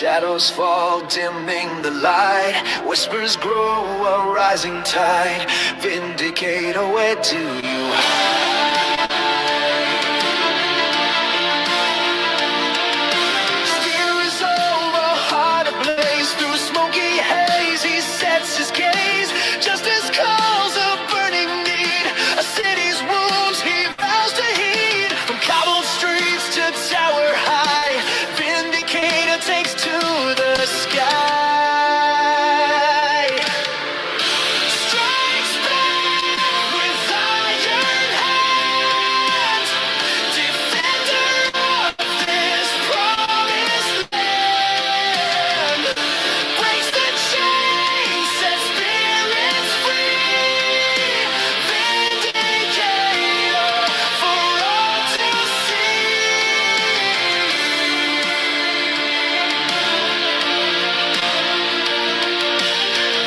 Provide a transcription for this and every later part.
Shadows fall, dimming the light. Whispers grow, a rising tide. Vindicator, where do you hide? Steer his over, heart ablaze. Through smoky haze, he sets his gaze. Justice calls a burning need. A city's wounds he vows to heed. From cobbled streets to tower high, Vindicator takes to the sky. Strikes back with iron hands, defender of this promised land. Breaks the chains, sets spirits free. Vindicator for all to see.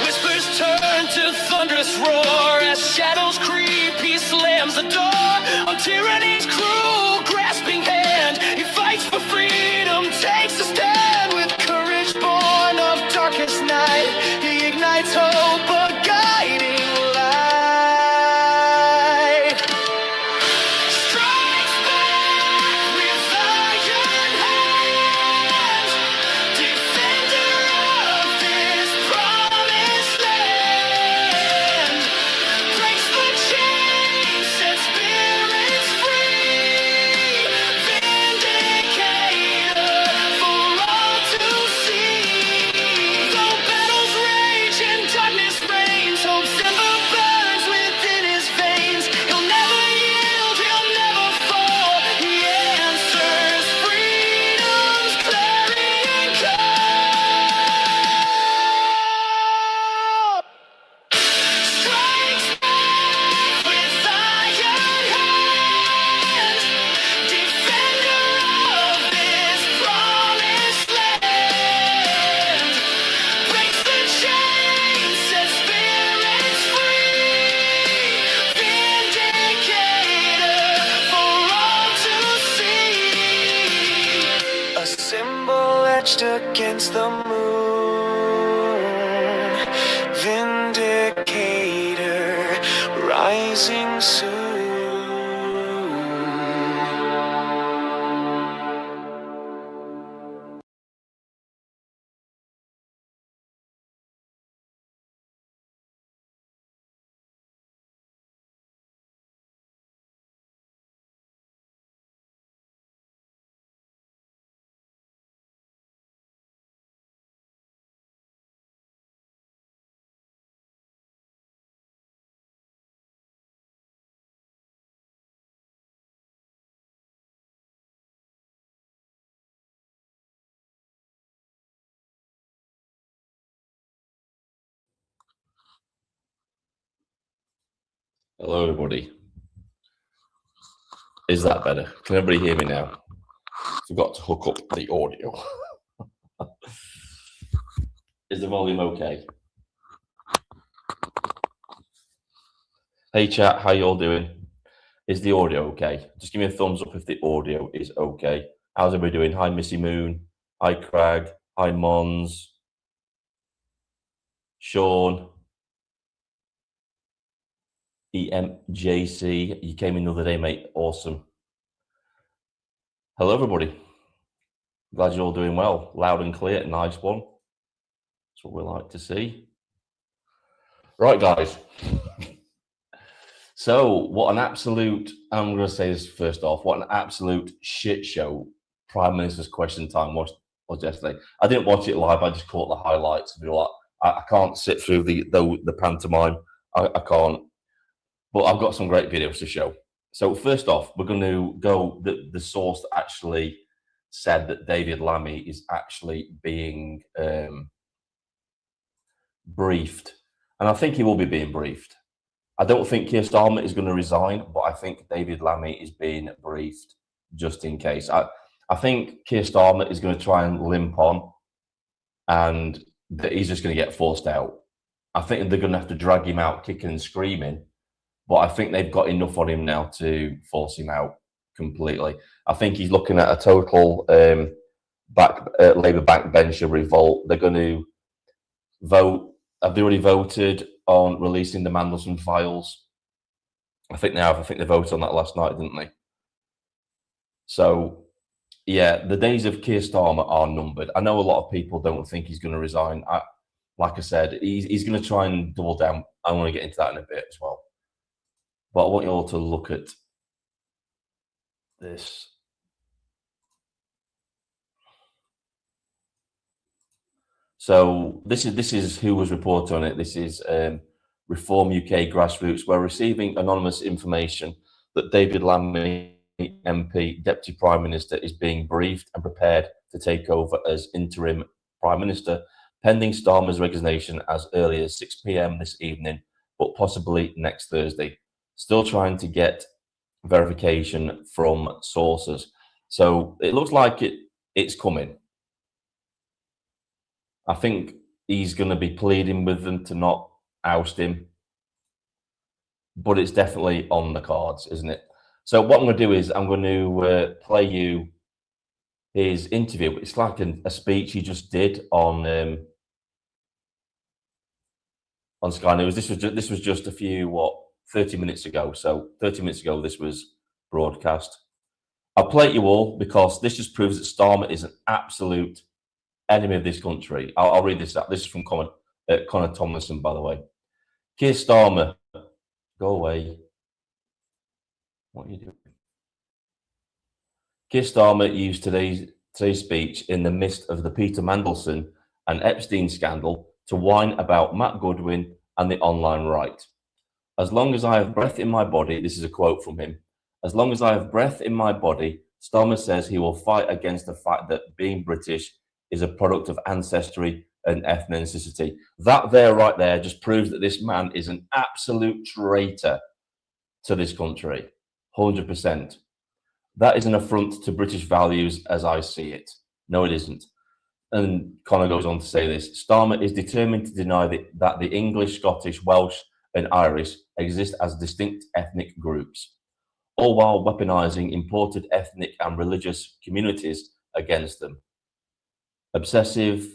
Whispers turn to thunderous roar as shadows creep. He slams the door on tyranny's cruel, grasping hand. He fights for freedom, takes a stand with courage born of darkest night. He ignites hope, a guiding light. Strikes back with iron hands, defender of this promised land. Breaks the chains, sets spirits free. Vindicator for all to see. Though battles rage and darkness reigns, hope's ember burns within his veins. He'll never yield, he'll never fall. He answers freedom's clarion call. Strikes back with iron hands, defender of this promised land. Breaks the chains, sets spirits free. Vindicator for all to see. A symbol etched against the moon. Vindicator rising soon. Hello, everybody. Is that better? Can everybody hear me now? Forgot to hook up the audio. Is the volume okay? Hey, chat, how you all doing? Is the audio okay? Just give me a thumbs up if the audio is okay. How's everybody doing? Hi, Missy Moon. Hi, Craig. Hi, Mons. Sean. EMJC. You came in the other day, mate. Awesome. Hello, everybody. Glad you're all doing well. Loud and clear. Nice one. That's what we like to see. Right, guys. So, what an absolute, I'm going to say this first off, what an absolute shit show Prime Minister's Question Time was yesterday. I didn't watch it live, I just caught the highlights. And be like, I can't sit through the pantomime. I can't. But I've got some great videos to show. So, first off, we're going to go the source that actually said that David Lammy is actually being briefed. And I think he will be being briefed. I don't think Keir Starmer is going to resign, but I think David Lammy is being briefed just in case. I think Keir Starmer is going to try and limp on, and that he's just going to get forced out. I think they're going to have to drag him out kicking and screaming, but I think they've got enough on him now to force him out completely. I think he's looking at a total Labour backbencher revolt. They're going to vote. Have they already voted on releasing the Mandelson files? I think they have. I think they voted on that last night, didn't they? So, yeah, the days of Keir Starmer are numbered. I know a lot of people don't think he's going to resign. Like I said, he's going to try and double down. I want to get into that in a bit as well. But I want you all to look at this. So this is who was reported on it. This is Reform UK Grassroots. We're receiving anonymous information that David Lammy, MP, Deputy Prime Minister, is being briefed and prepared to take over as interim Prime Minister, pending Starmer's resignation as early as 6 p.m. this evening, but possibly next Thursday. Still trying to get verification from sources. So it looks like it's coming. I think he's going to be pleading with them to not oust him, but it's definitely on the cards, isn't it? So what I'm going to do is I'm going to play you his interview. It's like a speech he just did on Sky News. This was just a few 30 minutes ago. So 30 minutes ago this was broadcast. I'll play it you all because this just proves that Starmer is an absolute enemy of this country. I'll read this out. This is from Connor Tomlinson, by the way. Keir Starmer, go away. What are you doing? Keir Starmer used today's speech in the midst of the Peter Mandelson and Epstein scandal to whine about Matt Goodwin and the online right. As long as I have breath in my body, this is a quote from him. As long as I have breath in my body, Starmer says he will fight against the fact that being British is a product of ancestry and ethnicity. That there, right there, just proves that this man is an absolute traitor to this country. 100%. That is an affront to British values as I see it. No, it isn't. And Connor goes on to say this. Starmer is determined to deny that the English, Scottish, Welsh, and Irish exist as distinct ethnic groups, all while weaponizing imported ethnic and religious communities against them. Obsessive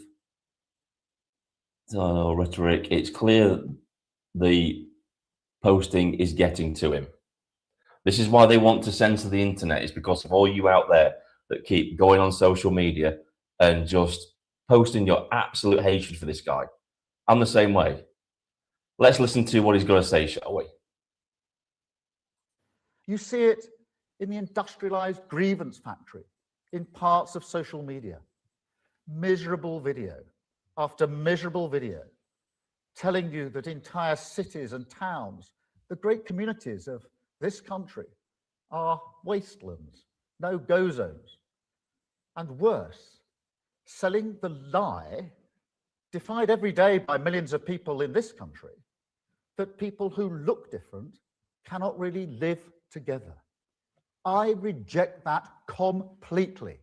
rhetoric. It's clear the posting is getting to him. This is why they want to censor the internet. It's because of all you out there that keep going on social media and just posting your absolute hatred for this guy. I'm the same way. Let's listen to what he's going to say, shall we? You see it in the industrialized grievance factory, in parts of social media. Miserable video after miserable video telling you that entire cities and towns, the great communities of this country, are wastelands, no-go zones. And worse, selling the lie, defied every day by millions of people in this country, that people who look different cannot really live together. I reject that completely.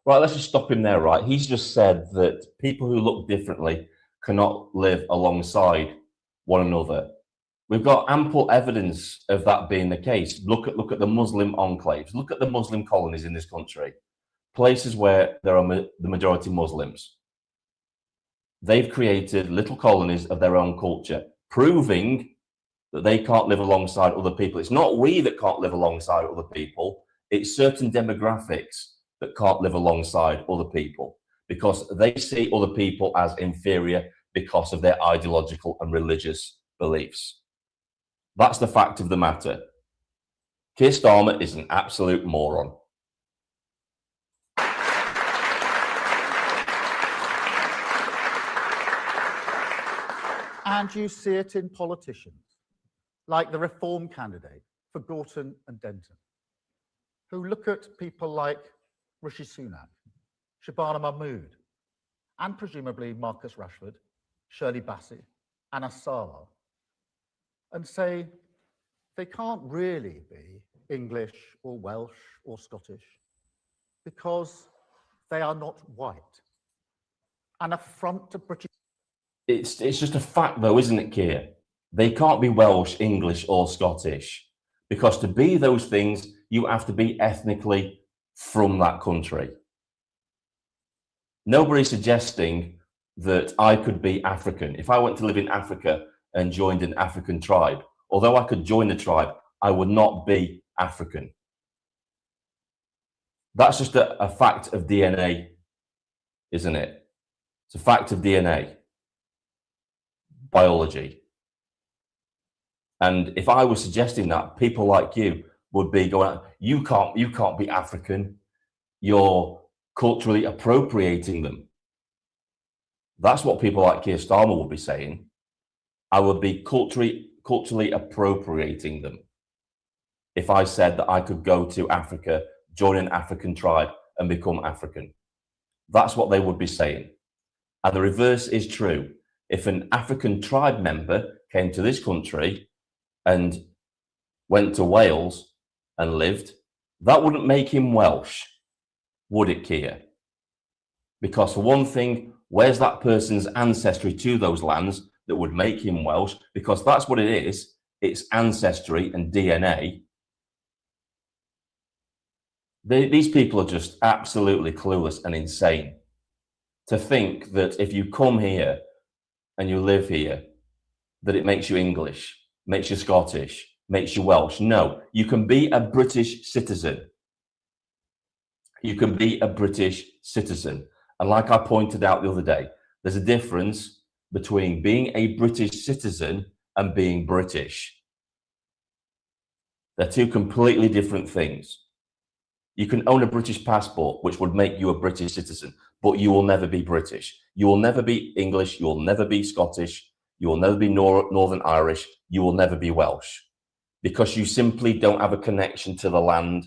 Right, let's just stop him there, right? He's just said that people who look differently cannot live alongside one another. We've got ample evidence of that being the case. Look at the Muslim enclaves. Look at the Muslim colonies in this country. Places where there are the majority Muslims. They've created little colonies of their own culture, proving that they can't live alongside other people. It's not we that can't live alongside other people. It's certain demographics that can't live alongside other people because they see other people as inferior because of their ideological and religious beliefs. That's the fact of the matter. Keir Starmer is an absolute moron. And you see it in politicians, like the Reform candidate for Gorton and Denton, who look at people like Rishi Sunak, Shabana Mahmood, and presumably Marcus Rashford, Shirley Bassey, and Asala, and say they can't really be English or Welsh or Scottish because they are not white. An affront to British. It's just a fact, though, isn't it, Keir? They can't be Welsh, English, or Scottish because to be those things, you have to be ethnically from that country. Nobody's suggesting that I could be African. If I went to live in Africa and joined an African tribe, although I could join the tribe, I would not be African. That's just a fact of DNA, isn't it? It's a fact of DNA, biology. And if I was suggesting that, people like you would be going, you can't be African. You're culturally appropriating them. That's what people like Keir Starmer would be saying. I would be culturally appropriating them if I said that I could go to Africa, join an African tribe and become African. That's what they would be saying. And the reverse is true. If an African tribe member came to this country and went to Wales and lived, that wouldn't make him Welsh, would it, Keir? Because for one thing, where's that person's ancestry to those lands that would make him Welsh? Because that's what it is. It's ancestry and DNA. These people are just absolutely clueless and insane to think that if you come here and you live here, that it makes you English, makes you Scottish, makes you Welsh. No, you can be a British citizen. You can be a British citizen. And like I pointed out the other day, there's a difference between being a British citizen and being British. They're two completely different things. You can own a British passport, which would make you a British citizen, but you will never be British. You will never be English. You will never be Scottish. You will never be Northern Irish. You will never be Welsh, because you simply don't have a connection to the land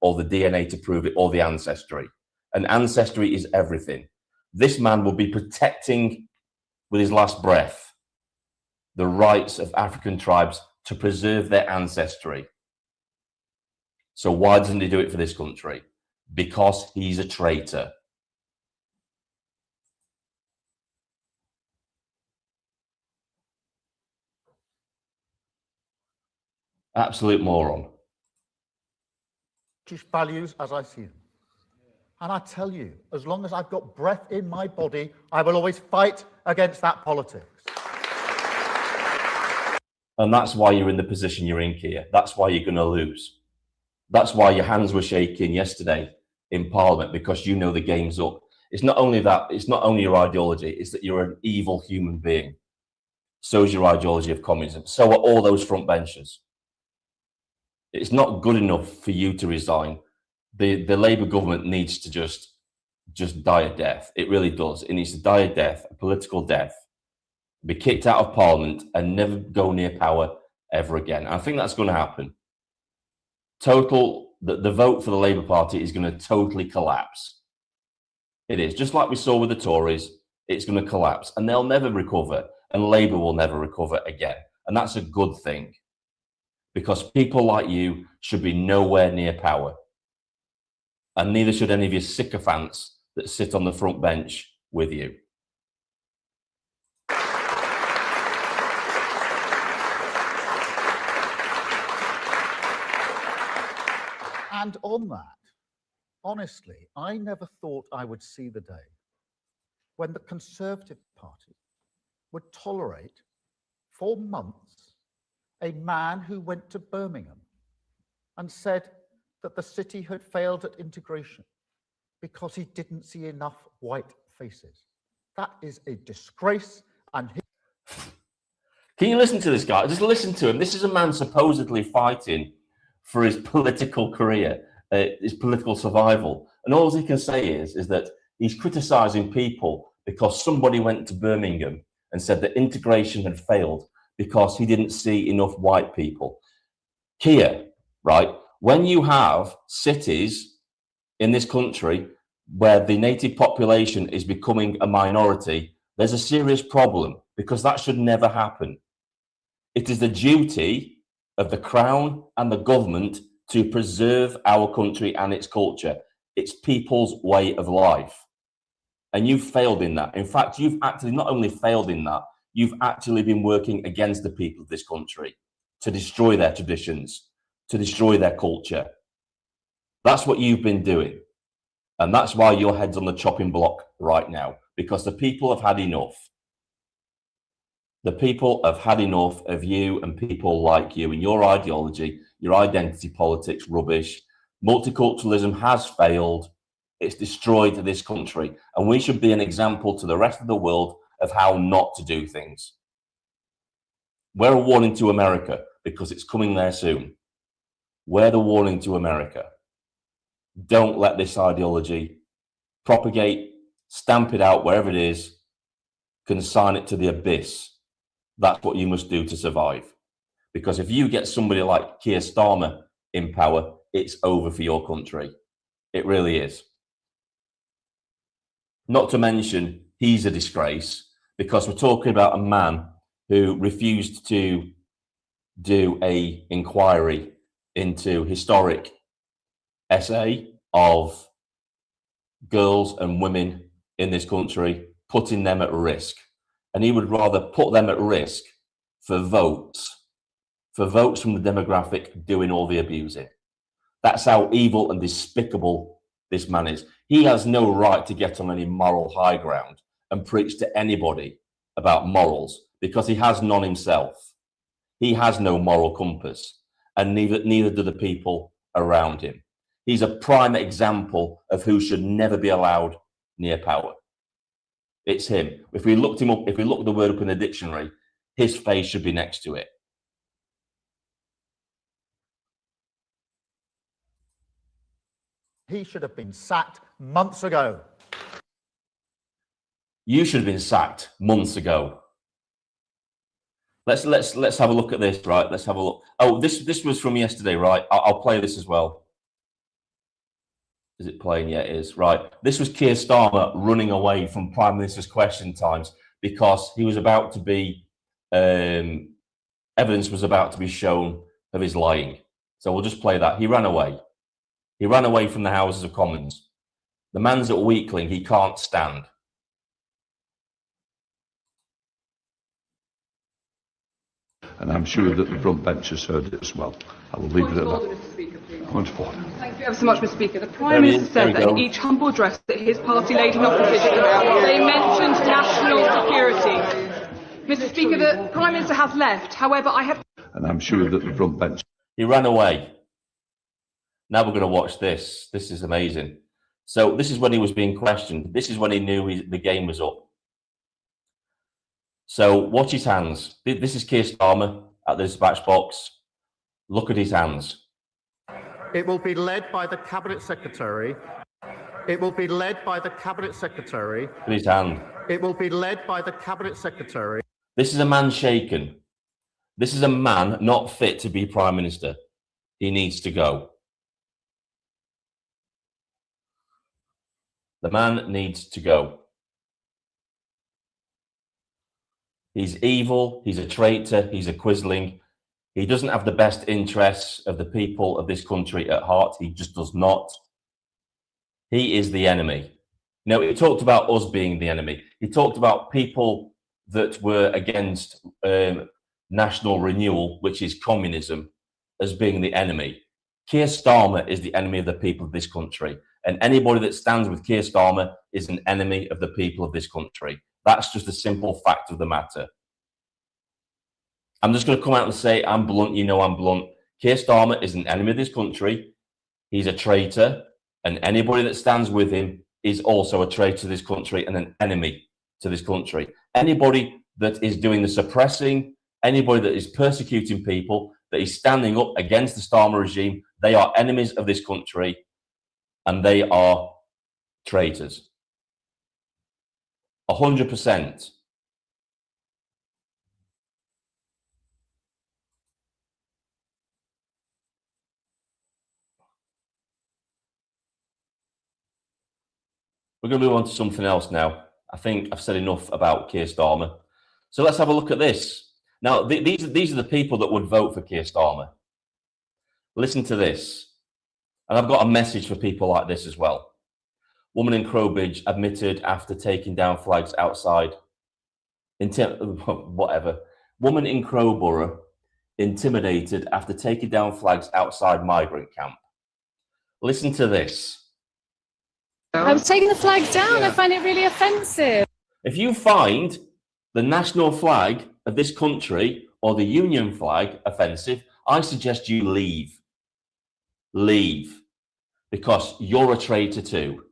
or the DNA to prove it, or the ancestry. And ancestry is everything. This man will be protecting with his last breath the rights of African tribes to preserve their ancestry. So why doesn't he do it for this country? Because he's a traitor. Absolute moron. British values as I see them. And I tell you, as long as I've got breath in my body, I will always fight against that politics. And that's why you're in the position you're in, Keir. That's why you're going to lose. That's why your hands were shaking yesterday in Parliament, because you know the game's up. It's not only that, it's not only your ideology, it's that you're an evil human being. So is your ideology of communism. So are all those front benchers. It's not good enough for you to resign. The Labour government needs to just die a death. It really does. It needs to die a death, a political death, be kicked out of Parliament and never go near power ever again. And I think that's going to happen. The vote for the Labour Party is going to totally collapse. It is. Just like we saw with the Tories, it's going to collapse and they'll never recover, and Labour will never recover again. And that's a good thing, because people like you should be nowhere near power. And neither should any of your sycophants that sit on the front bench with you. And on that, honestly, I never thought I would see the day when the Conservative Party would tolerate for months a man who went to Birmingham and said that the city had failed at integration because he didn't see enough white faces. That is a disgrace. And can you listen to this guy? Just listen to him. This is a man supposedly fighting for his political career, his political survival. And all he can say is that he's criticizing people because somebody went to Birmingham and said that integration had failed because he didn't see enough white people. Keir, right? When you have cities in this country where the native population is becoming a minority, there's a serious problem, because that should never happen. It is the duty of the Crown and the government to preserve our country and its culture. It's people's way of life. And you've failed in that. In fact, you've actually not only failed in that, you've actually been working against the people of this country to destroy their traditions, to destroy their culture. That's what you've been doing. And that's why your head's on the chopping block right now, because the people have had enough. The people have had enough of you and people like you and your ideology, your identity politics rubbish. Multiculturalism has failed. It's destroyed this country. And we should be an example to the rest of the world of how not to do things. We're a warning to America because it's coming there soon. We're the warning to America. Don't let this ideology propagate, stamp it out wherever it is, consign it to the abyss. That's what you must do to survive. Because if you get somebody like Keir Starmer in power, it's over for your country. It really is. Not to mention, he's a disgrace, because we're talking about a man who refused to do an inquiry into historic essay of girls and women in this country, putting them at risk. And he would rather put them at risk for votes from the demographic doing all the abusing. That's how evil and despicable this man is. He has no right to get on any moral high ground and preach to anybody about morals, because he has none himself. He has no moral compass, and neither do the people around him. He's a prime example of who should never be allowed near power. It's him. If we looked him up, if we looked the word up in the dictionary, his face should be next to it. He should have been sacked months ago. You should have been sacked months ago. Let's have a look at this, right? Let's have a look. Oh, this was from yesterday, right? I'll play this as well. Is it playing? Yeah, it is. Right. This was Keir Starmer running away from Prime Minister's question times because he was about to be, evidence was about to be shown of his lying. So we'll just play that. He ran away. He ran away from the Houses of Commons. The man's a weakling he can't stand. And I'm sure that the front bench has heard it as well. I will leave it at that. Point of order. Thank you ever so much, Mr. Speaker. The Prime Minister said that in each humble address that his party laid in opposition, they mentioned national security. Mr. Speaker, the Prime Minister has left. However, I have... And I'm sure that the front bench... He ran away. Now we're going to watch this. This is amazing. So this is when he was being questioned. This is when he knew the game was up. So watch his hands. This is Keir Starmer at the dispatch box. Look at his hands. It will be led by the Cabinet Secretary. It will be led by the Cabinet Secretary. Look at his hand. It will be led by the Cabinet Secretary. This is a man shaken. This is a man not fit to be Prime Minister. He needs to go. The man needs to go. He's evil, he's a traitor, he's a quisling. He doesn't have the best interests of the people of this country at heart. He just does not. He is the enemy. You know, he talked about us being the enemy. He talked about people that were against national renewal, which is communism, as being the enemy. Keir Starmer is the enemy of the people of this country. And anybody that stands with Keir Starmer is an enemy of the people of this country. That's just a simple fact of the matter. I'm just going to come out and say, I'm blunt, you know I'm blunt. Keir Starmer is an enemy of this country. He's a traitor. And anybody that stands with him is also a traitor to this country and an enemy to this country. Anybody that is doing the suppressing, anybody that is persecuting people, that is standing up against the Starmer regime, they are enemies of this country and they are traitors. 100%. We're going to move on to something else now. I think I've said enough about Keir Starmer. So let's have a look at this. Now, these are the people that would vote for Keir Starmer. Listen to this. And I've got a message for people like this as well. Woman in Crowbridge admitted after taking down flags outside. Whatever. Woman in Crowborough intimidated after taking down flags outside migrant camp. Listen to this. I was taking the flag down. I find it really offensive. If you find the national flag of this country or the union flag offensive, I suggest you leave. Leave. Because you're a traitor too.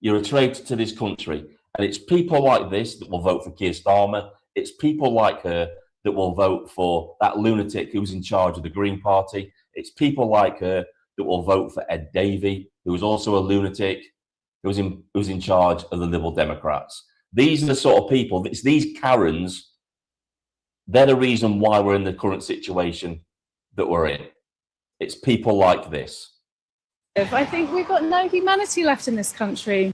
You're a traitor to this country. And it's people like this that will vote for Keir Starmer. It's people like her that will vote for that lunatic who's in charge of the Green Party. It's people like her that will vote for Ed Davey, who is also a lunatic, who's in charge of the Liberal Democrats. These are the sort of people, it's these Karens, they're the reason why we're in the current situation that we're in. It's people like this. I think we've got no humanity left in this country.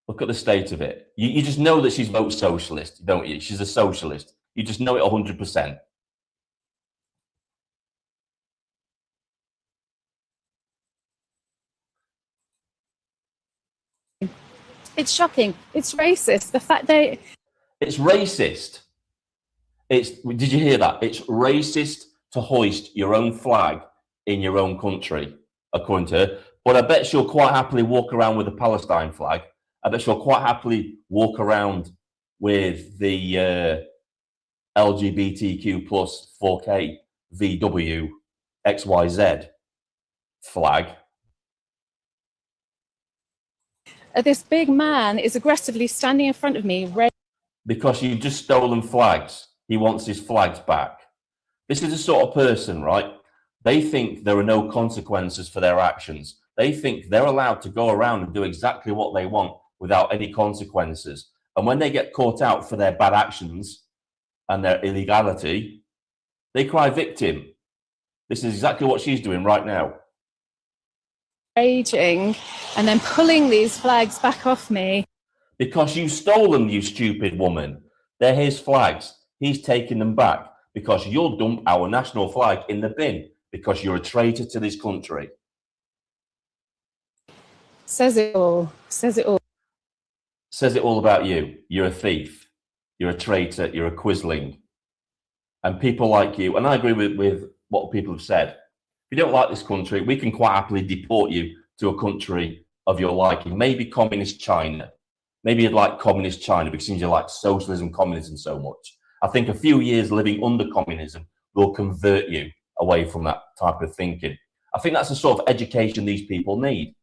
Look at the state of it. You just know that she's vote socialist, don't you? She's a socialist. You just know it 100%. It's shocking. It's racist. The fact that it's racist. Did you hear that? It's racist to hoist your own flag in your own country, according to her. But I bet she'll quite happily walk around with the Palestine flag. I bet she'll quite happily walk around with the LGBTQ plus 4K VW XYZ flag. this big man is aggressively standing in front of me. Because you've just stolen flags. He wants his flags back. This is the sort of person, right? They think there are no consequences for their actions. They think they're allowed to go around and do exactly what they want without any consequences. And when they get caught out for their bad actions and their illegality, they cry victim. This is exactly what she's doing right now. Raging and then pulling these flags back off me. Because you stole them, you stupid woman. They're his flags. He's taking them back because you'll dump our national flag in the bin because you're a traitor to this country. Says it all. Says it all. Says it all about you. You're a thief. You're a traitor. You're a quisling. And people like you, and I agree with what people have said. If you don't like this country, we can quite happily deport you to a country of your liking. Maybe communist China. Maybe you'd like communist China because you like socialism, communism so much. I think a few years living under communism will convert you away from that type of thinking. I think that's the sort of education these people need.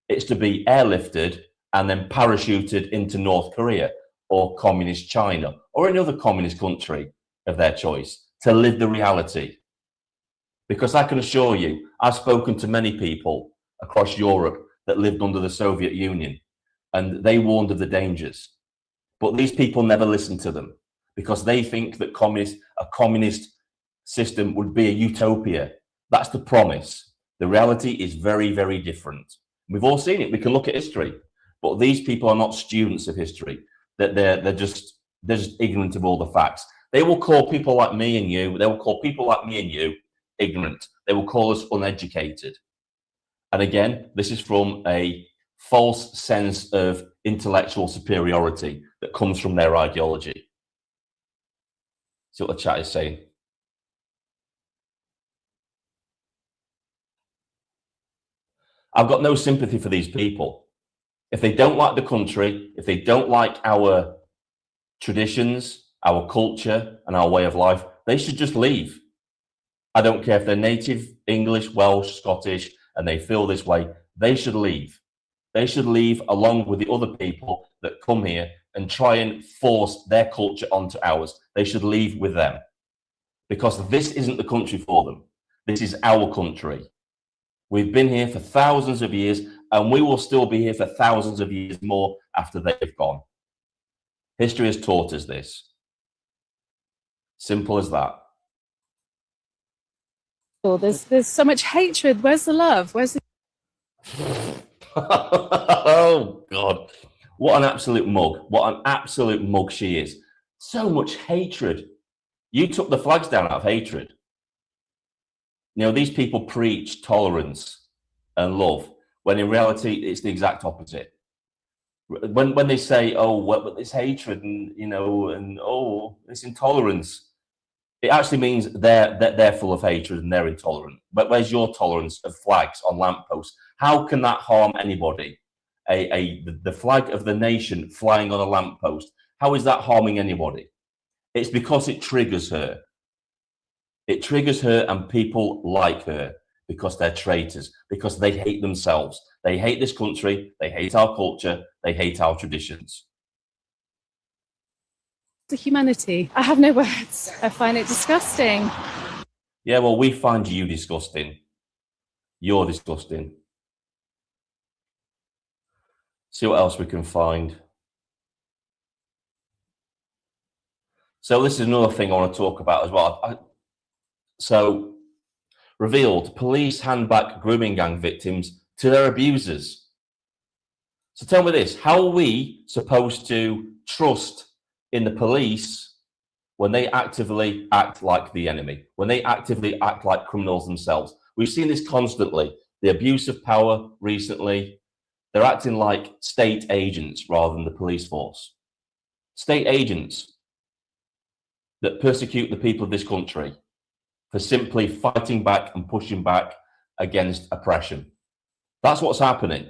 It's to be airlifted and then parachuted into North Korea or communist China or any other communist country of their choice to live the reality. Because I can assure you, I've spoken to many people across Europe that lived under the Soviet Union, and they warned of the dangers. But these people never listen to them because they think that a communist system would be a utopia. That's the promise. The reality is very, very different. We've all seen it. We can look at history. But these people are not students of history. That they're just ignorant of all the facts. They will call people like me and you, ignorant. They will call us uneducated. And again, this is from a false sense of intellectual superiority that comes from their ideology. See what the chat is saying. I've got no sympathy for these people. If they don't like the country, if they don't like our traditions, our culture, and our way of life, they should just leave. I don't care if they're native, English, Welsh, Scottish, and they feel this way. They should leave. They should leave along with the other people that come here and try and force their culture onto ours. They should leave with them because this isn't the country for them. This is our country. We've been here for thousands of years and we will still be here for thousands of years more after they've gone. History has taught us this. Simple as that. Oh, there's so much hatred. Where's the love? Where's the... Oh, God. What an absolute mug. What an absolute mug she is. So much hatred. You took the flags down out of hatred. You know, these people preach tolerance and love, when in reality, it's the exact opposite. When they say, oh, well, but it's hatred and, you know, and, oh, it's intolerance. It actually means they're full of hatred and they're intolerant. But where's your tolerance of flags on lampposts? How can that harm anybody? The flag of the nation flying on a lamppost. How is that harming anybody? It's because it triggers her. It triggers her and people like her because they're traitors, because they hate themselves. They hate this country. They hate our culture. They hate our traditions. The humanity. I have no words. I find it disgusting. Yeah, well, we find you disgusting. You're disgusting. See what else we can find. So this is another thing I want to talk about as well. So, revealed, police hand back grooming gang victims to their abusers. So tell me this, how are we supposed to trust in the police when they actively act like the enemy, when they actively act like criminals themselves? We've seen this constantly. The abuse of power recently, they're acting like state agents rather than the police force. State agents that persecute the people of this country for simply fighting back and pushing back against oppression. That's what's happening.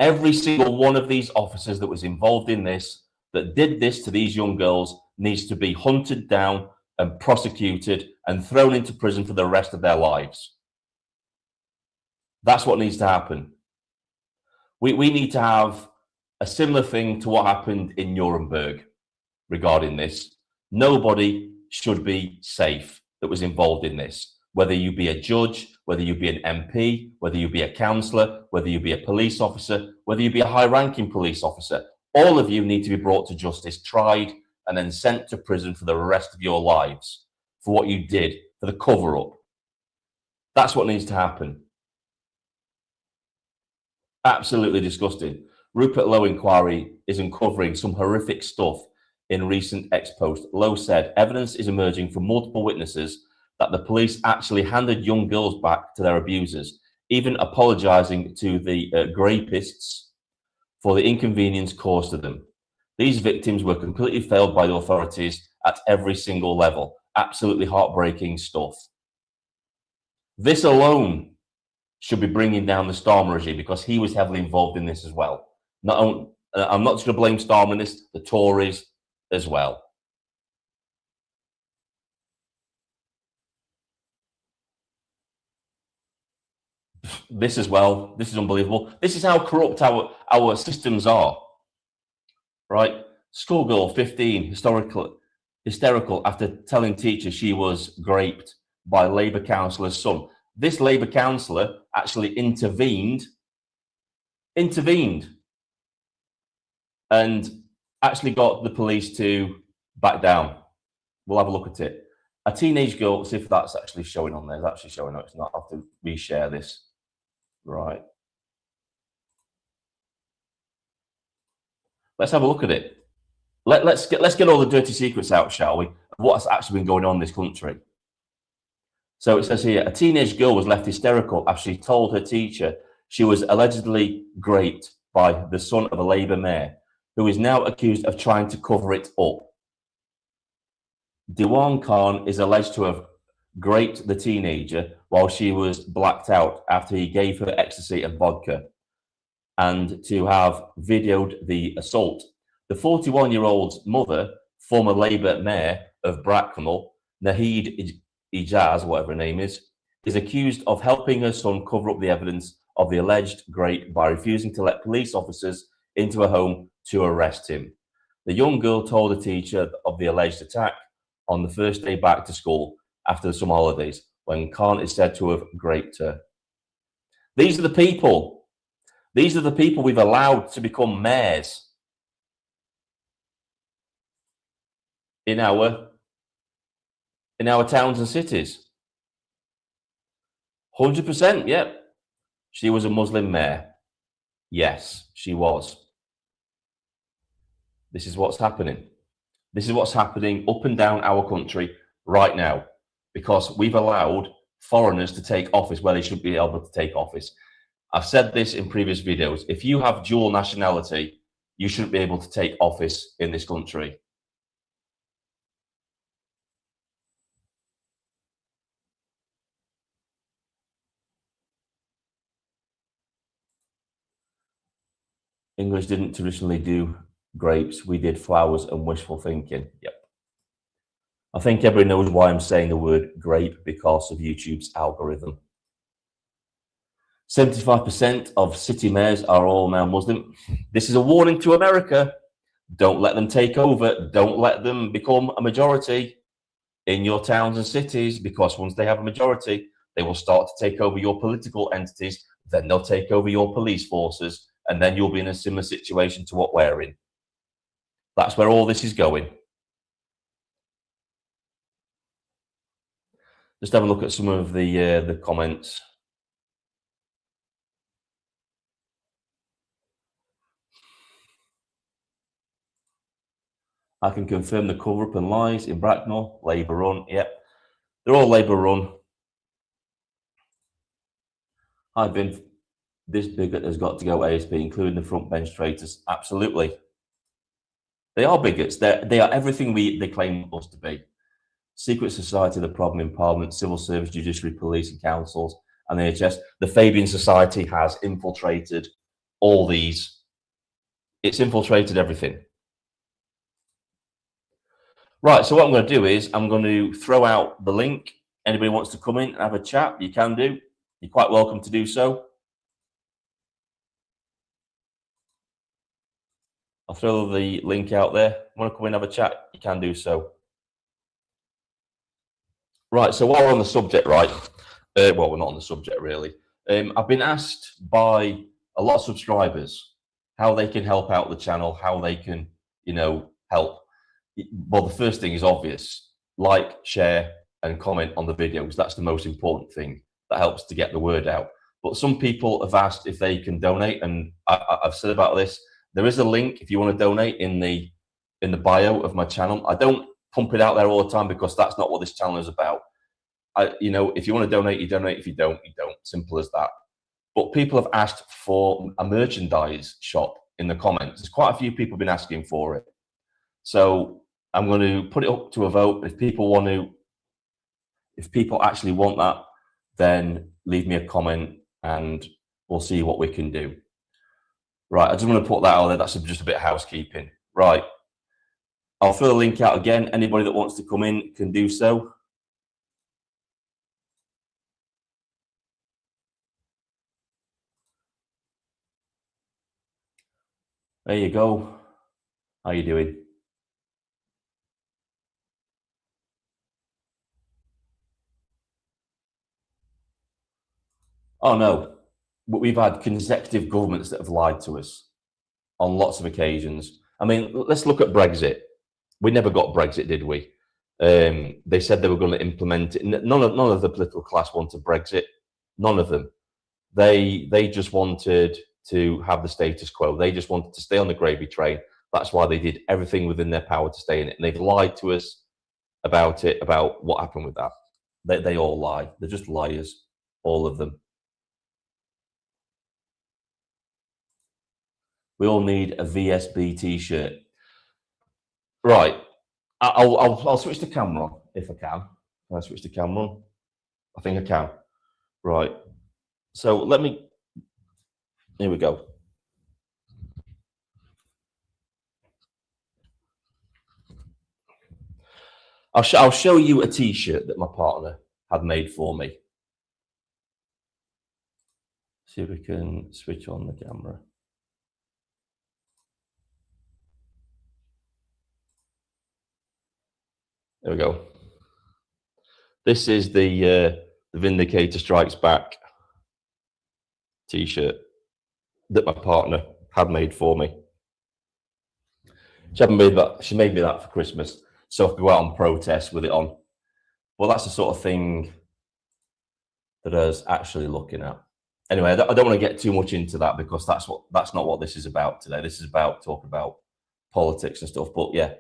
Every single one of these officers that was involved in this, that did this to these young girls, needs to be hunted down and prosecuted and thrown into prison for the rest of their lives. That's what needs to happen. We need to have a similar thing to what happened in Nuremberg regarding this. Nobody should be safe that was involved in this. Whether you be a judge, whether you be an MP, whether you be a councillor, whether you be a police officer, whether you be a high-ranking police officer, all of you need to be brought to justice, tried, and then sent to prison for the rest of your lives for what you did, for the cover-up. That's what needs to happen. Absolutely disgusting. Rupert Lowe inquiry is uncovering some horrific stuff in recent ex-post. Lowe said evidence is emerging from multiple witnesses that the police actually handed young girls back to their abusers, even apologizing to the rapists for the inconvenience caused to them. These victims were completely failed by the authorities at every single level. Absolutely heartbreaking stuff. This alone should be bringing down the Starmer regime because he was heavily involved in this as well. I'm not just going to blame Starmer in this, the Tories as well. This as well. This is unbelievable. This is how corrupt our systems are. Right? Schoolgirl, 15, hysterical after telling teacher she was raped by Labour councillor's son. This Labour councillor actually intervened and actually got the police to back down. We'll have a look at it. A teenage girl, see if that's actually showing on there. It's actually showing. No, it's not. I'll have to reshare this. Right. Let's have a look at it. Let's get all the dirty secrets out, shall we? Of what's actually been going on in this country. So it says here, a teenage girl was left hysterical after she told her teacher she was allegedly raped by the son of a Labour mayor, who is now accused of trying to cover it up. Dewan Khan is alleged to have raped the teenager while she was blacked out after he gave her ecstasy and vodka, and to have videoed the assault. The 41-year-old's mother, former Labour mayor of Bracknell, Naheed Ijaz, whatever her name is accused of helping her son cover up the evidence of the alleged rape by refusing to let police officers into her home to arrest him. The young girl told the teacher of the alleged attack on the first day back to school after the summer holidays, when Khan is said to have raped her. These are the people. These are the people we've allowed to become mayors in our towns and cities. 100%, yep. She was a Muslim mayor. Yes, she was. This is what's happening. This is what's happening up and down our country right now, because we've allowed foreigners to take office where they should be able to take office. I've said this in previous videos. If you have dual nationality, you shouldn't be able to take office in this country. English didn't traditionally do grapes. We did flowers and wishful thinking. Yep. I think everybody knows why I'm saying the word grape, because of YouTube's algorithm. 75% of city mayors are all now Muslim. This is a warning to America. Don't let them take over. Don't let them become a majority in your towns and cities, because once they have a majority, they will start to take over your political entities. Then they'll take over your police forces, and then you'll be in a similar situation to what we're in. That's where all this is going. Just have a look at some of the comments. I can confirm the cover-up and lies in Bracknell, Labour run. Yep, they're all Labour run. I've been this bigot has got to go ASP, including the front bench traitors. Absolutely, they are bigots. They are everything they claim us to be. Secret society, the problem in Parliament, civil service, judiciary, police and councils, and the NHS. The Fabian Society has infiltrated all these. It's infiltrated everything. Right, so what I'm going to do is I'm going to throw out the link. Anybody wants to come in and have a chat, you can do. You're quite welcome to do so. I'll throw the link out there. Want to come in and have a chat, you can do so. Right, so while we're on the subject, right, well, we're not on the subject really. I've been asked by a lot of subscribers how they can help out the channel, how they can, you know, help. Well, the first thing is obvious. Like, share, and comment on the videos. That's the most important thing. That helps to get the word out. But some people have asked if they can donate, and I've said about this. There is a link if you want to donate in the bio of my channel. I don't pump it out there all the time because that's not what this channel is about. You know, if you want to donate, you donate. If you don't, you don't. Simple as that. But people have asked for a merchandise shop in the comments. There's quite a few people have been asking for it. So I'm going to put it up to a vote. If people actually want that, then leave me a comment and we'll see what we can do. Right, I just want to put that out there. That's just a bit of housekeeping. Right, I'll throw the link out again. Anybody that wants to come in can do so. There you go. How you doing? Oh no, but we've had consecutive governments that have lied to us on lots of occasions. I mean, let's look at Brexit. We never got Brexit, did we? They said they were going to implement it. None of the political class wanted Brexit. None of them. They just wanted to have the status quo. They just wanted to stay on the gravy train. That's why they did everything within their power to stay in it. And they've lied to us about it, about what happened with that. They all lie. They're just liars, all of them. We all need a VSB t-shirt. Right. I'll switch the camera on if I can. Can I switch the camera on? I think I can. Right. So let me. Here we go. I'll show you a t-shirt that my partner had made for me. See if we can switch on the camera. There we go. This is the Vindicator Strikes Back t-shirt that my partner had made for me. She made me that for Christmas, so I could go out on protest with it on. Well, that's the sort of thing that I was actually looking at. Anyway, I don't want to get too much into that because that's not what this is about today. This is about talking about politics and stuff. But yeah.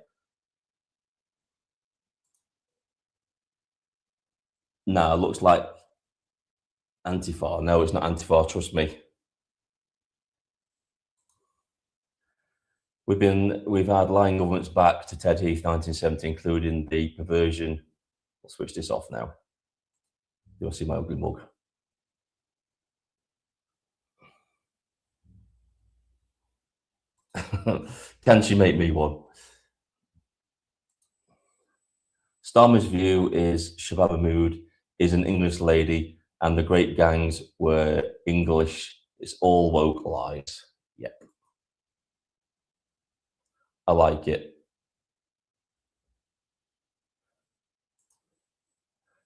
No, it looks like Antifa. No, it's not Antifa, trust me. We've had lying governments back to Ted Heath 1970, including the perversion. I'll switch this off now. You'll see my ugly mug. Can she make me one? Starmer's view is Shababa Mood is an English lady and the great gangs were English. It's all woke lies. Yep. I like it.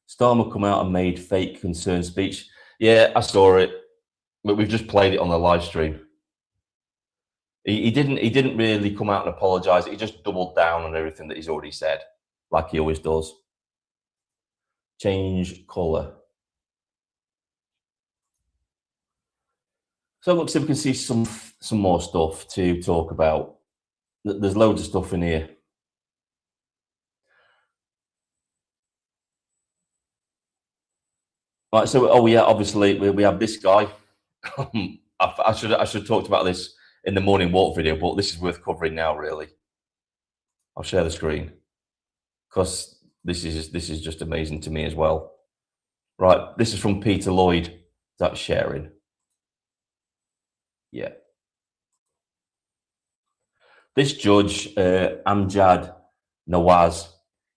Starmer come out and made fake concern speech. Yeah, I saw it, but we've just played it on the live stream. He didn't really come out and apologise. He just doubled down on everything that he's already said, like he always does. Change colour. So look, so we can see some more stuff to talk about. There's loads of stuff in here. Right, so oh yeah, obviously we have this guy. I should have talked about this in the morning walk video, but this is worth covering now. Really, I'll share the screen because this is just amazing to me as well. Right, this is from Peter Lloyd. That's sharing. Yeah. This judge, Amjad Nawaz,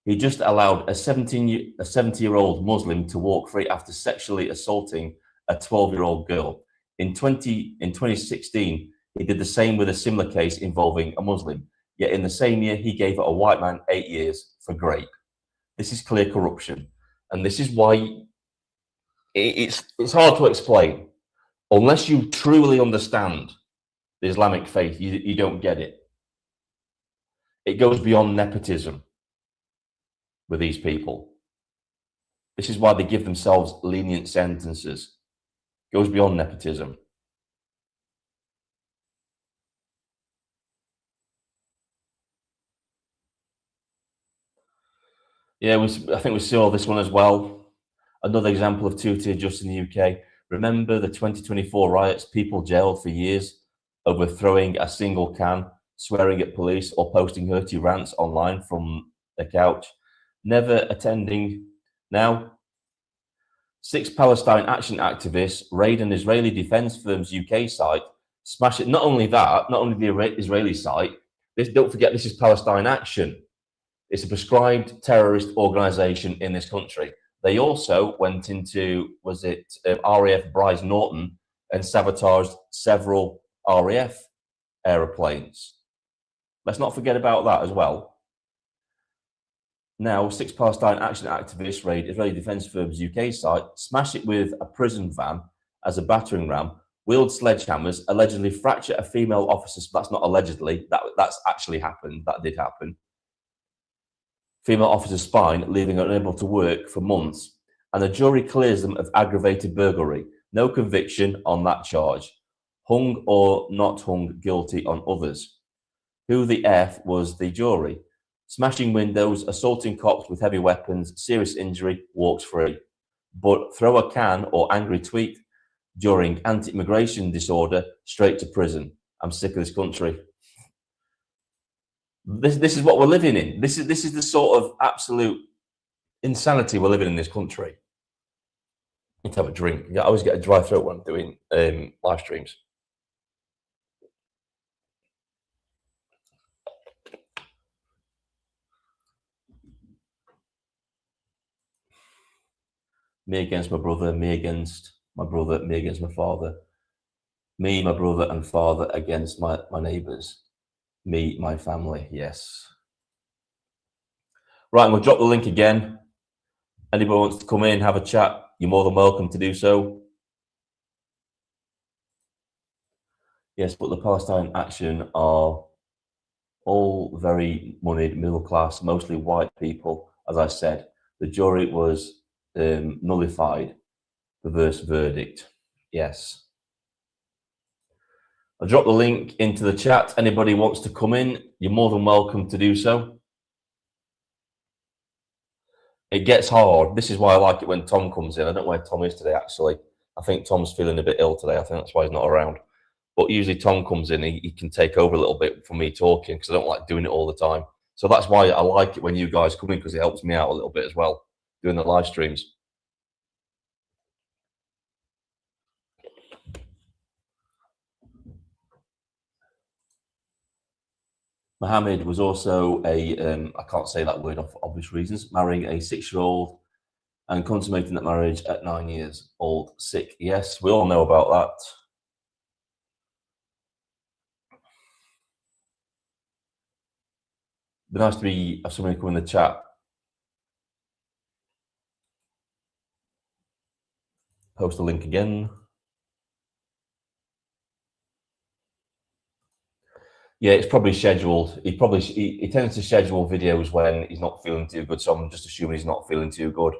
he just allowed a 70-year-old Muslim to walk free after sexually assaulting a 12-year-old girl. In 2016, he did the same with a similar case involving a Muslim. Yet in the same year, he gave a white man 8 years for grape. This is clear corruption, and this is why it's hard to explain. Unless you truly understand the Islamic faith, you don't get it. It goes beyond nepotism with these people. This is why they give themselves lenient sentences. It goes beyond nepotism. Yeah, I think we saw this one as well. Another example of two-tier justice in the UK. Remember the 2024 riots, people jailed for years over throwing a single can, swearing at police, or posting hurty rants online from the couch, never attending. Now, 6 Palestine action activists raid an Israeli defense firm's UK site, smash it. Not only that, not only the Israeli site, don't forget this is Palestine Action. It's a prescribed terrorist organization in this country. They also went into, was it RAF Bryce Norton, and sabotaged several RAF aeroplanes. Let's not forget about that as well. Now, 6 Palestine action activists raid Israeli defense firm's UK site, smash it with a prison van as a battering ram, wield sledgehammers, allegedly fracture a female officer. That's not allegedly, that's actually happened. That did happen. Female officer's spine, leaving her unable to work for months, and the jury clears them of aggravated burglary. No conviction on that charge. Hung or not hung guilty on others. Who the F was the jury? Smashing windows, assaulting cops with heavy weapons, serious injury, walks free. But throw a can or angry tweet during anti-immigration disorder, straight to prison. I'm sick of this country. This is what we're living in. This is the sort of absolute insanity we're living in this country. Need to have a drink. I always get a dry throat when I'm doing live streams. Me against my brother, me against my brother, me against my father. Me, my brother and father against my neighbours. Me, my family, yes. Right, I'm going to drop the link again. Anybody wants to come in, have a chat, you're more than welcome to do so. Yes, but the Palestine Action are all very moneyed, middle class, mostly white people. As I said, the jury was nullified, reverse verdict. Yes. I'll drop the link into the chat. Anybody wants to come in, you're more than welcome to do so. It gets hard. This is why I like it when Tom comes in. I don't know where Tom is today, actually. I think Tom's feeling a bit ill today. I think that's why he's not around. But usually Tom comes in, he can take over a little bit from me talking because I don't like doing it all the time. So that's why I like it when you guys come in, because it helps me out a little bit as well, doing the live streams. Mohammed was also I can't say that word for obvious reasons, marrying a 6-year-old and consummating that marriage at 9 years old. Sick. Yes, we all know about that. Be nice to have somebody come in the chat. Post a link again. Yeah, it's probably scheduled. He tends to schedule videos when he's not feeling too good, so I'm just assuming he's not feeling too good.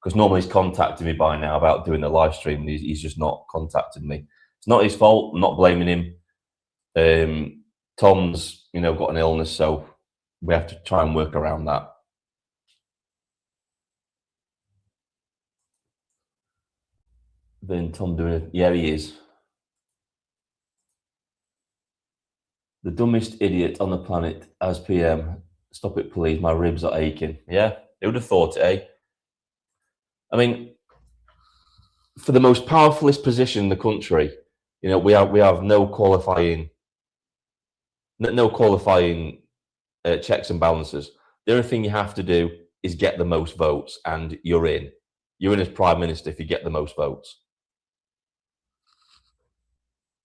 Because normally he's contacted me by now about doing the live stream, and he's just not contacted me. It's not his fault. I'm not blaming him. Tom's, got an illness, so we have to try and work around that. Then Tom doing it. Yeah, he is. The dumbest idiot on the planet as PM. Stop it, please. My ribs are aching. Yeah, who would have thought it, eh? I mean, for the most powerfulest position in the country, we have no qualifying checks and balances. The only thing you have to do is get the most votes, and you're in. You're in as Prime Minister if you get the most votes.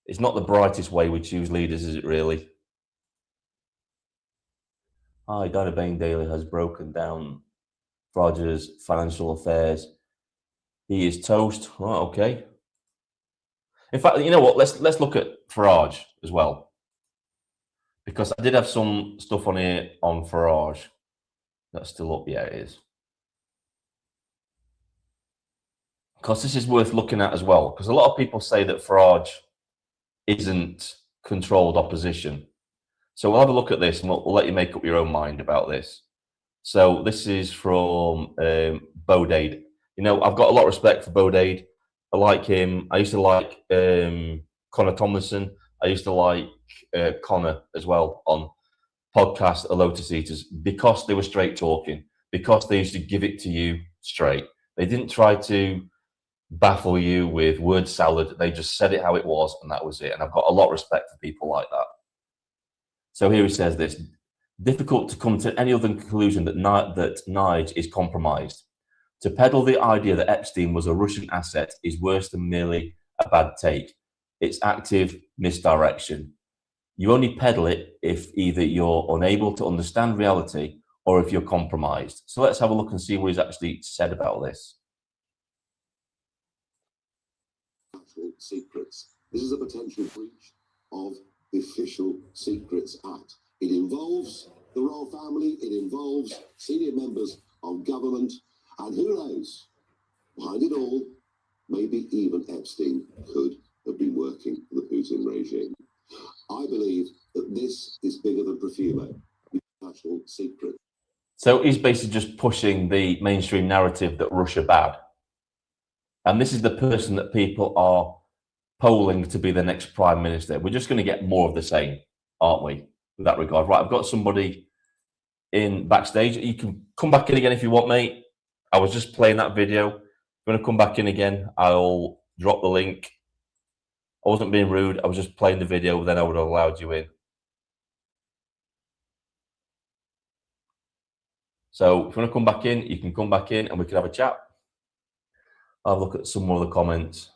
It's not the brightest way we choose leaders, is it really? Hi, Dana Bain Daly has broken down Farage's financial affairs. He is toast. Oh, okay. In fact, you know what? Let's look at Farage as well, because I did have some stuff on here on Farage. That's still up. Yeah, it is. Because this is worth looking at as well, because a lot of people say that Farage isn't controlled opposition. So we'll have a look at this, and we'll let you make up your own mind about this. So this is from Bodade. I've got a lot of respect for Bodade. I like him. I used to like Connor Tomlinson. I used to like Connor as well on podcast The Lotus Eaters, because they were straight talking, because they used to give it to you straight. They didn't try to baffle you with word salad. They just said it how it was, and that was it. And I've got a lot of respect for people like that. So here he says this: difficult to come to any other conclusion that Nige is compromised. To peddle the idea that Epstein was a Russian asset is worse than merely a bad take. It's active misdirection. You only peddle it if either you're unable to understand reality or if you're compromised. So let's have a look and see what he's actually said about this. Secrets. This is a potential breach of the Official Secrets Act. It involves the royal family, it involves senior members of government, and who knows, behind it all, maybe even Epstein could have been working for the Putin regime. I believe that this is bigger than Profumo, national secret. So he's basically just pushing the mainstream narrative that Russia bad. And this is the person that people are polling to be the next Prime Minister. We're just going to get more of the same, aren't we, in that regard? Right, I've got somebody in backstage. You can come back in again if you want, mate. I was just playing that video. If you want to come back in again, I'll drop the link. I wasn't being rude. I was just playing the video, then I would have allowed you in. So if you want to come back in, you can come back in and we can have a chat. I'll look at some more of the comments.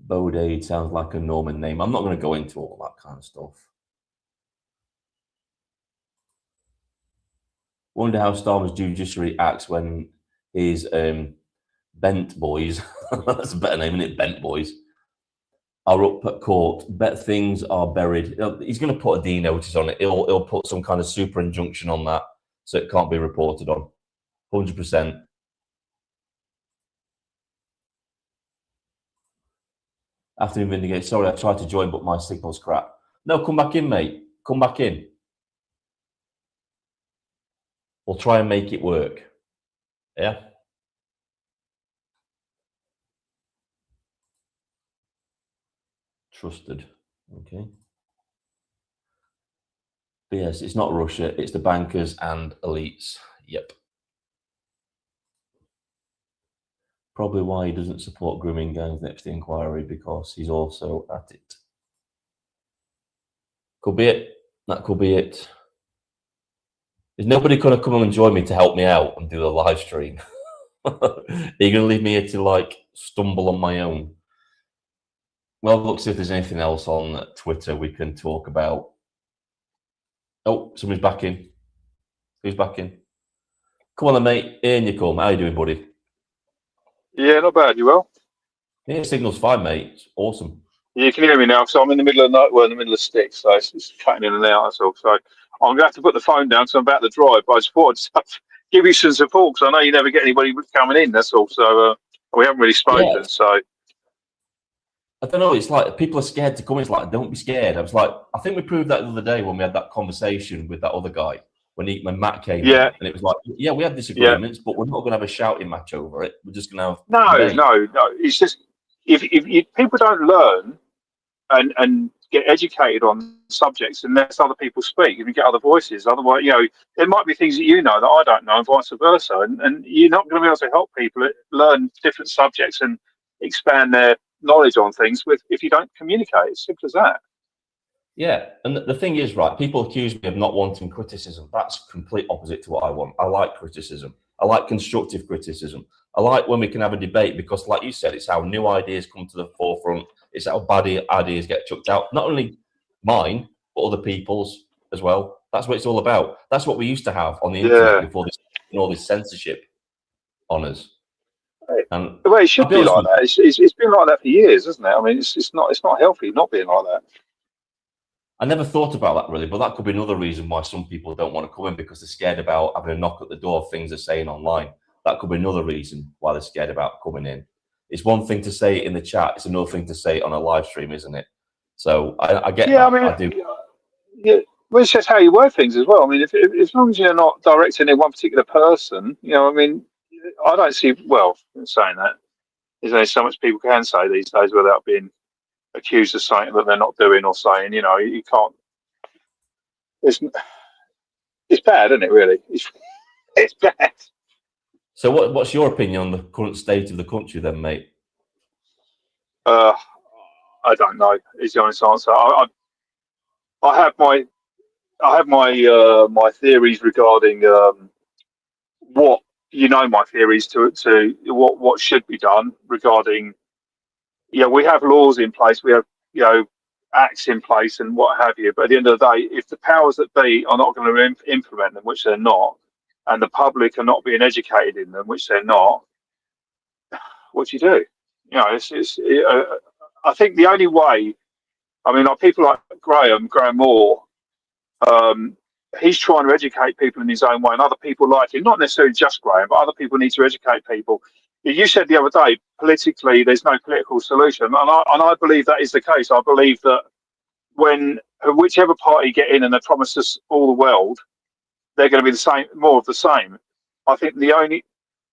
Bodade sounds like a Norman name. I'm not going to go into all that kind of stuff. Wonder how Starmer's judiciary acts when his Bent boys, that's a better name, isn't it? Bent boys are up at court. Bet things are buried. He's going to put a D notice on it. He'll put some kind of super injunction on that, so it can't be reported on. 100%. After being vindicated, sorry, I tried to join, but my signal's crap. No, come back in, mate. Come back in. We'll try and make it work. Yeah. Trusted. Okay. But yes, it's not Russia. It's the bankers and elites. Yep. Probably why he doesn't support grooming gangs next to the inquiry, because he's also at it. Could be it. That could be it. Is nobody going to come and join me to help me out and do the live stream? Are you going to leave me here to like stumble on my own? Well, look, see if there's anything else on Twitter we can talk about. Oh, somebody's back in. Who's back in? Come on then, mate. In you come. How you doing, buddy? Yeah, not bad. You well? Yeah, signal's fine, mate. It's awesome. You can hear me now, so I'm in the middle of night. Well, in the middle of sticks, so it's cutting in and out. That's all. So I'm going to have to put the phone down, so I'm about to drive. But I just thought I'd give you some support, because I know you never get anybody coming in. That's all. So we haven't really spoken. Yeah. So I don't know. It's like people are scared to come. It's like, don't be scared. I was like, I think we proved that the other day when we had that conversation with that other guy when Matt came in, and it was like, yeah, we had disagreements, but we're not going to have a shouting match over it. We're just going to have no. It's just if people don't learn and get educated on subjects unless other people speak, if you get other voices. Otherwise, there might be things that you know that I don't know, and vice versa. And you're not going to be able to help people learn different subjects and expand their knowledge on things if you don't communicate. It's simple as that. Yeah, and the thing is, right, people accuse me of not wanting criticism. That's complete opposite to what I want. I like criticism. I like constructive criticism. I like when we can have a debate because, like you said, it's how new ideas come to the forefront. It's how bad ideas get chucked out. Not only mine, but other people's as well. That's what it's all about. That's what we used to have on the internet before all this censorship on us. And well, it should be like that. It's been like that for years, isn't it? I mean, it's not healthy not being like that. I never thought about that really, but that could be another reason why some people don't want to come in, because they're scared about having a knock at the door of things they're saying online. That could be another reason why they're scared about coming in. It's one thing to say it in the chat; it's another thing to say it on a live stream, isn't it? So I get that. I mean, I do. Yeah, well, it's just how you word things as well. I mean, if as long as you're not directing at one particular person, I mean, I don't see. Well, in saying that, there's only so much people can say these days without being accused of something that they're not doing or saying. You can't. It's bad, isn't it? Really, it's bad. So what's your opinion on the current state of the country, then, mate? I don't know. Is the honest answer. I have my my theories regarding what my theories to what should be done regarding. We have laws in place. We have acts in place and what have you. But at the end of the day, if the powers that be are not going to implement them, which they're not, and the public are not being educated in them, which they're not, what do you do? I think the only way. I mean, like people like Graham Moore. He's trying to educate people in his own way, and other people like him. Not necessarily just Graham, but other people need to educate people. You said the other day, politically, there's no political solution, and I believe that is the case. I believe that when whichever party get in and they promise us all the world, they're going to be the same, more of the same. I think the only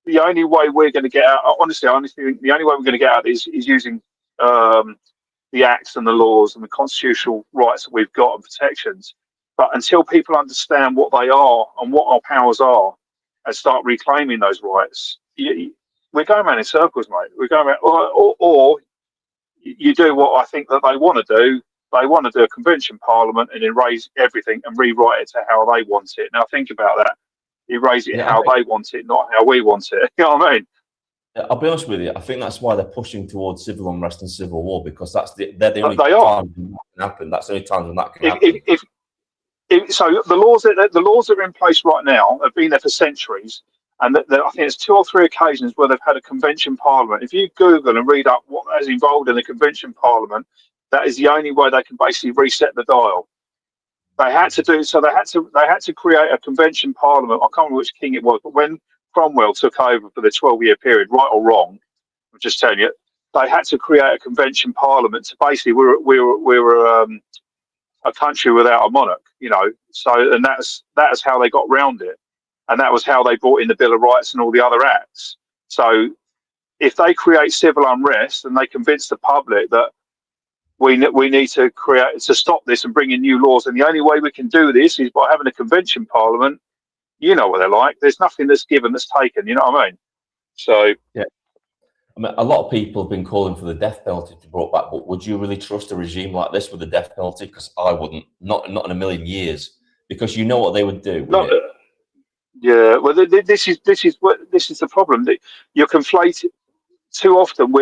way we're going to get out, honestly, I honestly think the only way we're going to get out is using the acts and the laws and the constitutional rights that we've got and protections. But until people understand what they are and what our powers are and start reclaiming those rights, we're going around in circles, mate. We're going around, or you do what I think that they want to do. They want to do a convention parliament and erase everything and rewrite it to how they want it. Now think about that. Erase it how they want it, not how we want it. You know what I mean? I'll be honest with you. I think that's why they're pushing towards civil unrest and civil war, because they're the only time that can happen. That's the only time when that can happen. So the laws that are in place right now have been there for centuries, and I think it's 2 or 3 occasions where they've had a convention parliament. If you Google and read up what is involved in a convention parliament, that is the only way they can basically reset the dial. They had to do so. They had to create a convention parliament. I can't remember which king it was, but when Cromwell took over for the 12-year period, right or wrong, I'm just telling you, they had to create a convention parliament to basically we were a country without a monarch, So and that's how they got round it, and that was how they brought in the Bill of Rights and all the other acts. So if they create civil unrest and they convince the public that we need to stop this and bring in new laws, and the only way we can do this is by having a convention parliament. You know what they're like. There's nothing that's given that's taken. You know what I mean? So yeah. I mean, a lot of people have been calling for the death penalty to be brought back, but would you really trust a regime like this with the death penalty? Because I wouldn't, not in a million years, because you know what they would do. No, yeah. Well, this is the problem. That you're conflating too often.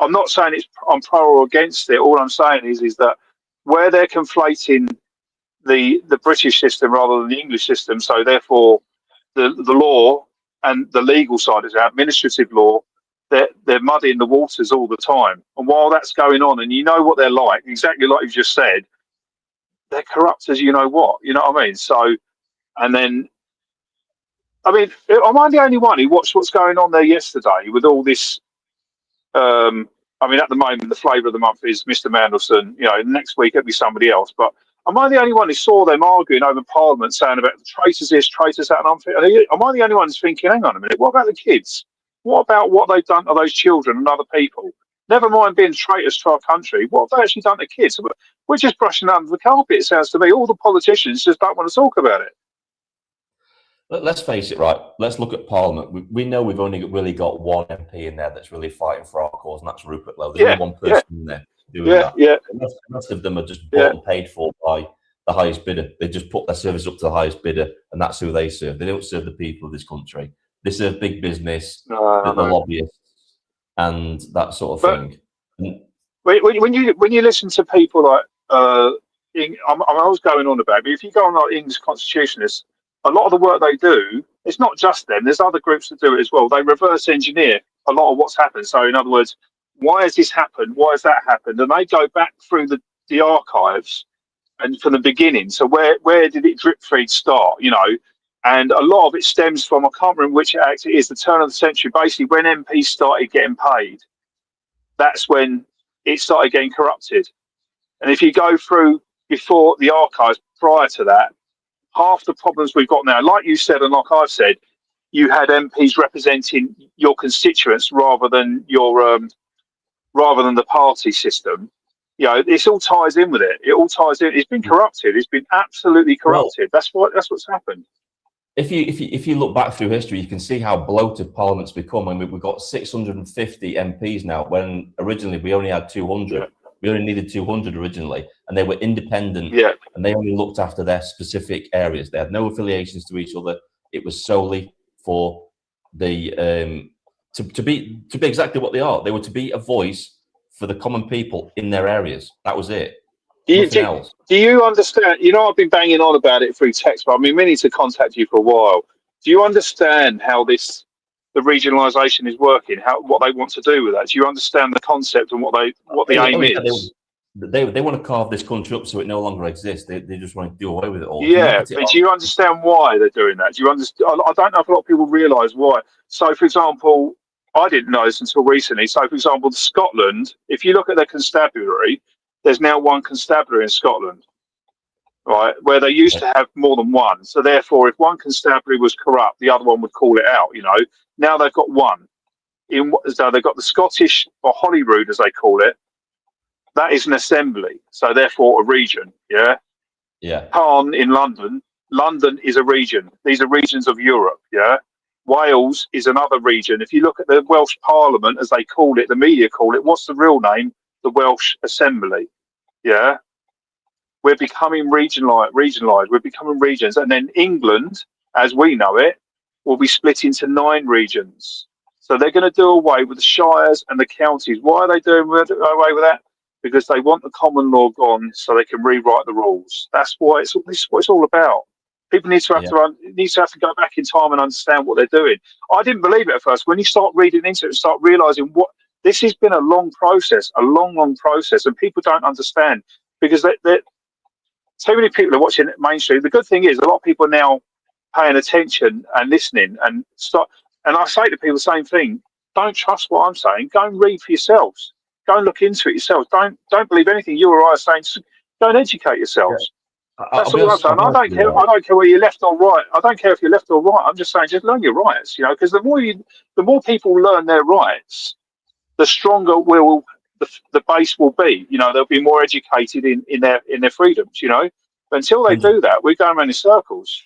I'm not saying I'm pro or against it. All I'm saying is that where they're conflating the British system rather than the English system, so therefore the law and the legal side is our administrative law. They're muddying the waters all the time. And while that's going on, and you know what they're like, exactly like you've just said, they're corrupt as you know what. You know what I mean? So, and then, I mean, am I the only one who watched what's going on there yesterday with all this? I mean, at the moment, the flavour of the month is Mr. Mandelson. You know, next week it'll be somebody else. But am I the only one who saw them arguing over Parliament, saying about the traitors this, traitors that, and unfit? Am I the only one who's thinking, hang on a minute, what about the kids? What about what they've done to those children and other people? Never mind being traitors to our country. What have they actually done to kids? We're just brushing under the carpet, it sounds to me. All the politicians just don't want to talk about it. Let's face it, right? Let's look at Parliament. We know we've only really got one MP in there that's really fighting for our cause, and that's Rupert Lowe. There's only one person in there doing that. The rest of them are just bought and paid for by the highest bidder. They just put their service up to the highest bidder, and that's who they serve. They don't serve the people of this country. They serve big business, the lobbyists, and that sort of thing. When you listen to people like, I'm always going on about it, but if you go on like English constitutionalists, a lot of the work they do, it's not just them. There's other groups that do it as well. They reverse engineer a lot of what's happened. So in other words, why has this happened? Why has that happened? And they go back through the archives and from the beginning. So where did it drip feed start? You know, and a lot of it stems from, I can't remember which act it is, the turn of the century. Basically, when MPs started getting paid, that's when it started getting corrupted. And if you go through before the archives prior to that, half the problems we've got now, like you said and like I've said, you had MPs representing your constituents rather than the party system. You know, this all ties in with it. It all ties in. It's been corrupted. It's been absolutely corrupted. Well, that's what's happened. If you look back through history, you can see how bloated Parliament's become. I mean, we've got 650 MPs now, when originally we only had 200. Yeah. We only needed 200 originally, and they were independent. Yeah. And they only looked after their specific areas. They had no affiliations to each other. It was solely for the to be exactly what they are. They were to be a voice for the common people in their areas. That was it. Nothing else. Do you understand? You know, I've been banging on about it through text, but I've been meaning to contact you for a while. Do you understand how the regionalisation is working? What they want to do with that? Do you understand the concept and what the aim is? They want to carve this country up so it no longer exists. They just want to do away with it all. Yeah, but do you understand why they're doing that? Do you understand? I don't know if a lot of people realise why. So, for example, I didn't know this until recently. So, for example, Scotland, if you look at their constabulary, there's now one constabulary in Scotland, right? Where they used to have more than one. So, therefore, if one constabulary was corrupt, the other one would call it out, you know. Now they've got one. So they've got the Scottish, or Holyrood as they call it. That is an assembly, so therefore a region. Yeah. Caen in London. London is a region. These are regions of Europe. Yeah. Wales is another region. If you look at the Welsh Parliament, as they call it, the media call it. What's the real name? The Welsh Assembly. Yeah. We're becoming regionalised. We're becoming regions, and then England, as we know it, will be split into 9 regions. So they're going to do away with the shires and the counties. Why are they doing away with that? Because they want the common law gone so they can rewrite the rules. That's why this is what it's all about. People need to have to go back in time and understand what they're doing. I didn't believe it at first. When you start reading into it and start realising what this has been, a long process, and people don't understand because so many people are watching mainstream. The good thing is a lot of people are now paying attention and listening and start. And I say to people the same thing: don't trust what I'm saying. Go and read for yourselves. Go and look into it yourselves. Don't believe anything you or I are saying. Just go and educate yourselves. That's all I'm saying. I don't care. I don't care whether you're left or right. I don't care if you're left or right. I'm just saying, just learn your rights. You know, because the more people learn their rights, the stronger will the base will be. You know, they'll be more educated in their freedoms. You know, but until they do that, we're going around in circles.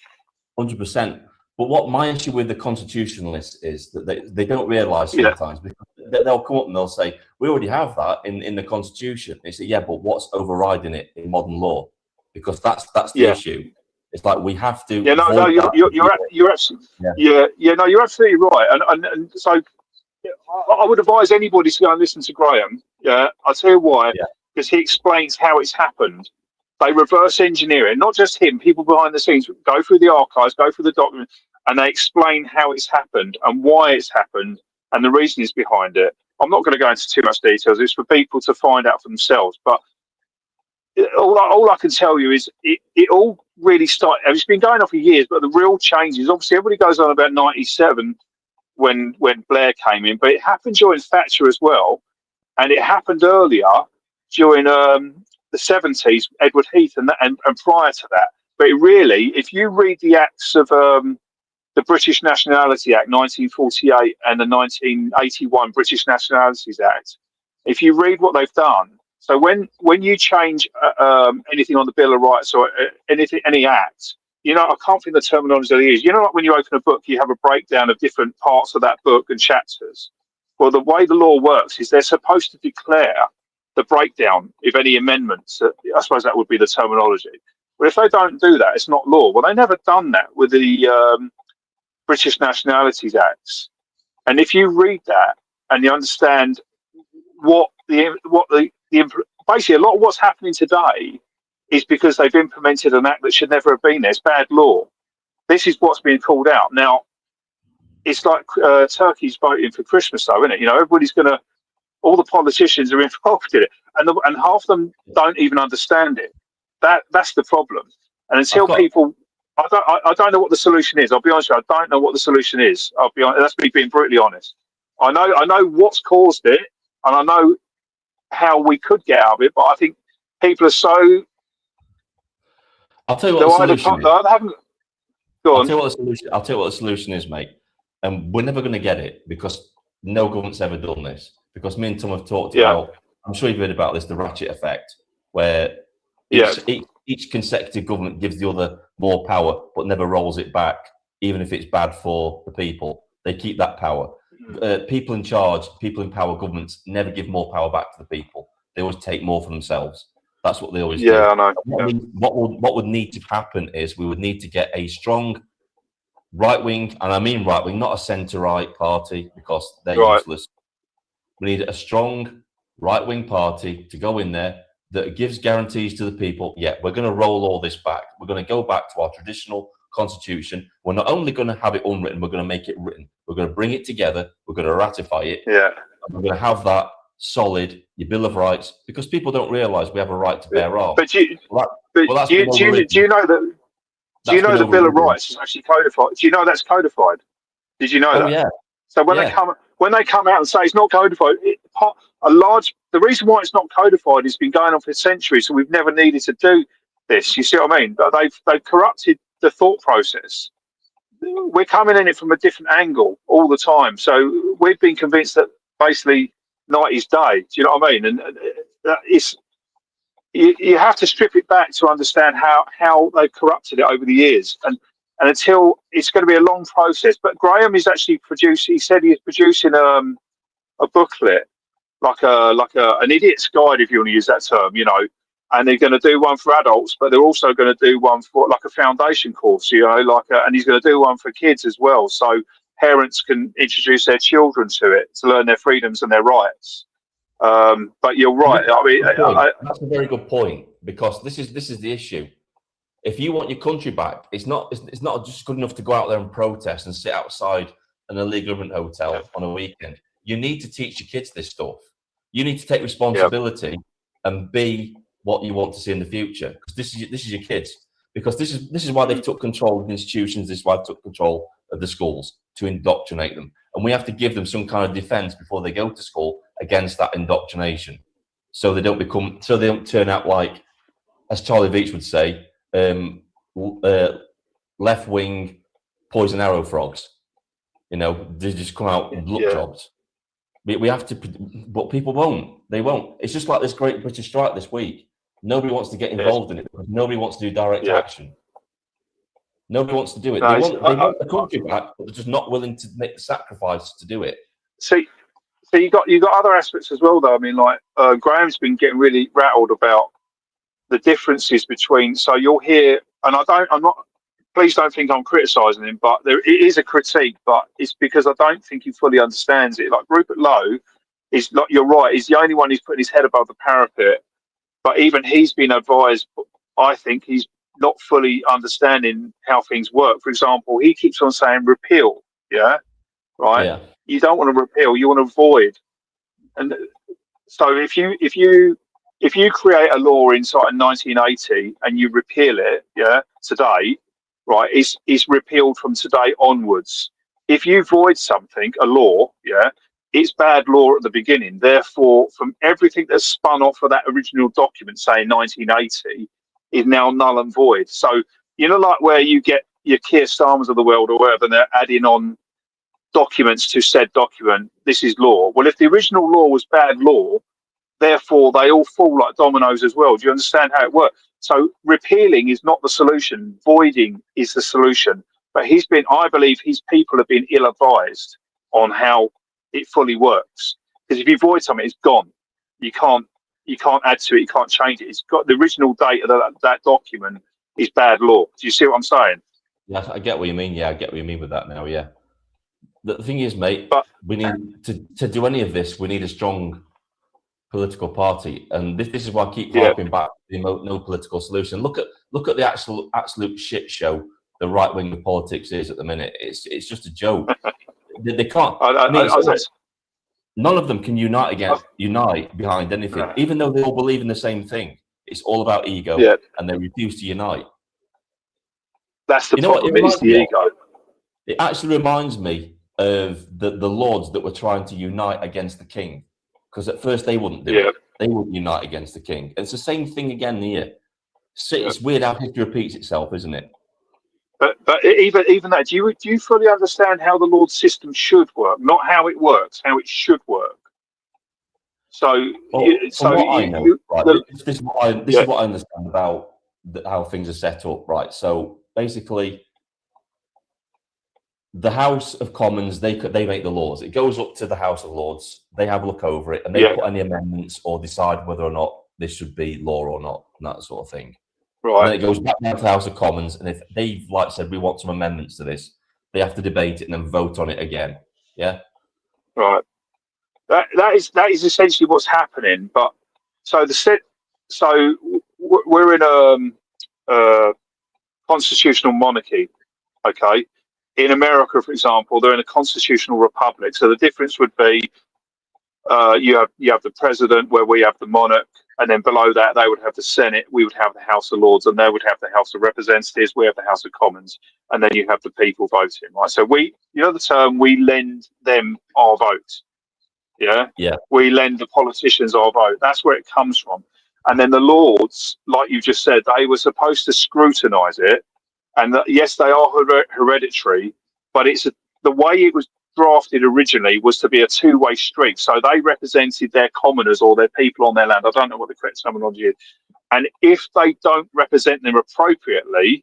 100%. But what my issue with the constitutionalists is that they don't realise sometimes, because they'll come up and they'll say, we already have that in the Constitution. They say, yeah, but what's overriding it in modern law? Because that's the issue. It's like we have to. Yeah, no, you're absolutely, no, you're absolutely right. And so I would advise anybody to go and listen to Graham. Yeah, I'll tell you why. Because he explains how it's happened. They reverse engineer it, not just him, people behind the scenes go through the archives, go through the documents, and they explain how it's happened and why it's happened and the reasons behind it. I'm not going to go into too much details. It's for people to find out for themselves. But all I can tell you is it all really started. It's been going on for years, but the real changes, obviously, everybody goes on about 97 when Blair came in, but it happened during Thatcher as well, and it happened earlier during the 70s, Edward Heath, and prior to that. But it really, if you read the acts of the British Nationality Act 1948 and the 1981 British Nationalities Act, if you read what they've done, so when you change anything on the Bill of Rights or any act, you know, I can't think the terminology they use. You know, like when you open a book, you have a breakdown of different parts of that book and chapters. Well, the way the law works is they're supposed to declare the breakdown of any amendments. I suppose that would be the terminology. But if they don't do that, it's not law. Well, they never done that with the British Nationalities Acts. And if you read that and you understand basically a lot of what's happening today is because they've implemented an act that should never have been there. It's bad law. This is what's being called out. Now, it's like turkeys voting for Christmas, though, isn't it? You know, all the politicians are involved in it, and half of them don't even understand it. That's the problem. And until people, I don't know what the solution is. I'll be honest with you, I don't know what the solution is. I'll be honest. That's me being brutally honest. I know what's caused it, and I know how we could get out of it, but I think people are so. I'll tell you what the solution is. I'll tell you what the solution is, mate. And we're never going to get it because no government's ever done this. Because me and Tom have talked about, I'm sure you've heard about this, the ratchet effect, where each consecutive government gives the other more power, but never rolls it back, even if it's bad for the people. They keep that power. People in charge, people in power governments never give more power back to the people. They always take more for themselves. That's what they always do. Yeah, I know. What would need to happen is we would need to get a strong right-wing, and I mean right-wing, not a centre-right party, because they're useless. We need a strong right-wing party to go in there that gives guarantees to the people. Yeah, we're going to roll all this back. We're going to go back to our traditional constitution. We're not only going to have it unwritten, we're going to make it written. We're going to bring it together. We're going to ratify it. Yeah. And we're going to have that solid, your Bill of Rights, because people don't realise we have a right to bear arms. But do you know that? Do you know the Bill of Rights is actually codified? Do you know that's codified? Did you know that? Yeah. So when they come out and say it's not codified, the reason why it's not codified has been going on for centuries, so we've never needed to do this. You see what I mean? But they've corrupted the thought process. We're coming in it from a different angle all the time. So we've been convinced that basically night is day. Do you know what I mean? And it's you have to strip it back to understand how they've corrupted it over the years. And until it's going to be a long process. But Graham is actually he said he's producing a booklet, like an idiot's guide, if you want to use that term, you know. And they're going to do one for adults, but they're also going to do one for like a foundation course, you know, and he's going to do one for kids as well. So parents can introduce their children to it to learn their freedoms and their rights. But you're right. I mean, that's a very good point, because this is the issue. If you want your country back, it's not just good enough to go out there and protest and sit outside an illegal government hotel on a weekend. You need to teach your kids this stuff. You need to take responsibility and be what you want to see in the future, because this is your kids. Because this is why they've took control of the institutions. This is why they took control of the schools, to indoctrinate them, and we have to give them some kind of defense before they go to school against that indoctrination, so they don't turn out like, as Charlie Veitch would say, left-wing poison arrow frogs. You know, they just come out with look jobs. We have to, but people won't. They won't. It's just like this Great British Strike this week. Nobody wants to get involved in it because nobody wants to do direct action. Nobody wants to do it. No, they want the country back, but they're just not willing to make the sacrifice to do it. See, you got other aspects as well, though. I mean, like Graham's been getting really rattled about the differences between. So you'll hear, and I'm not. Please don't think I'm criticising him, but it is a critique. But it's because I don't think he fully understands it. Like Rupert Lowe is not. You're right. He's the only one who's putting his head above the parapet. But even he's been advised. I think he's not fully understanding how things work. For example, he keeps on saying repeal. Yeah, right. Yeah. You don't want to repeal. You want to avoid. And so if you create a law inside 1980 and you repeal it, today, right, it's repealed from today onwards. If you void something, a law, it's bad law at the beginning. Therefore, from everything that's spun off of that original document, say 1980, is now null and void. So, like where you get your Keir Starmers of the world or whatever, and they're adding on documents to said document, this is law. Well, if the original law was bad law, therefore they all fall like dominoes as well. Do you understand how it works? So repealing is not the solution. Voiding is the solution. But I believe his people have been ill-advised on how it fully works. Because if you void something, it's gone. You can't add to it. You can't change it. It's got the original date of that document is bad law. Do you see what I'm saying? Yeah, I get what you mean. Yeah, I get what you mean with that now. Yeah. The thing is, mate, we need to do any of this. We need a strong political party, and this is why I keep harping back the no political solution. Look at the absolute shit show the right wing of politics is at the minute. It's just a joke. They can't. None of them can unite behind anything, even though they all believe in the same thing. It's all about ego, and they refuse to unite. That's the problem. It's the ego. It actually reminds me of the lords that were trying to unite against the king, because at first they wouldn't do it. They wouldn't unite against the king. And it's the same thing again here. It's weird how history repeats itself, isn't it? But even that, do you fully understand how the Lord's system should work? Not how it works, how it should work. So, this is what I understand about how things are set up, right? So basically, the House of Commons, they make the laws. It goes up to the House of Lords. They have a look over it, and they put any amendments or decide whether or not this should be law or not, and that sort of thing. Right. And then it goes back down to the House of Commons, and if they've said we want some amendments to this, they have to debate it and then vote on it again. Yeah. Right. That is essentially what's happening. But we're in a constitutional monarchy. Okay. In America, for example, they're in a constitutional republic. So the difference would be you have the president, where we have the monarch, and then below that they would have the Senate, we would have the House of Lords, and they would have the House of Representatives, we have the House of Commons, and then you have the people voting, right? So the term, we lend them our vote. Yeah? We lend the politicians our vote. That's where it comes from. And then the Lords, like you just said, they were supposed to scrutinise it. And yes, they are hereditary, but the way it was drafted originally was to be a two-way street. So they represented their commoners or their people on their land. I don't know what the correct terminology is. And if they don't represent them appropriately,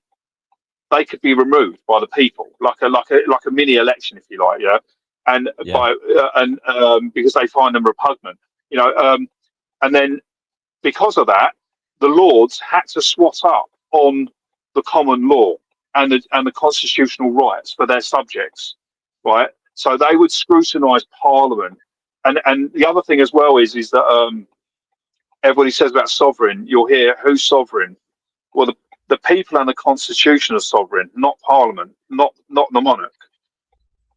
they could be removed by the people, like a mini election, if you like, because they find them repugnant, and then because of that, the Lords had to swat up on the common law and the constitutional rights for their subjects, right? So they would scrutinise Parliament, and the other thing as well is that everybody says about sovereign. You'll hear who's sovereign. Well, the people and the Constitution are sovereign, not Parliament, not the monarch,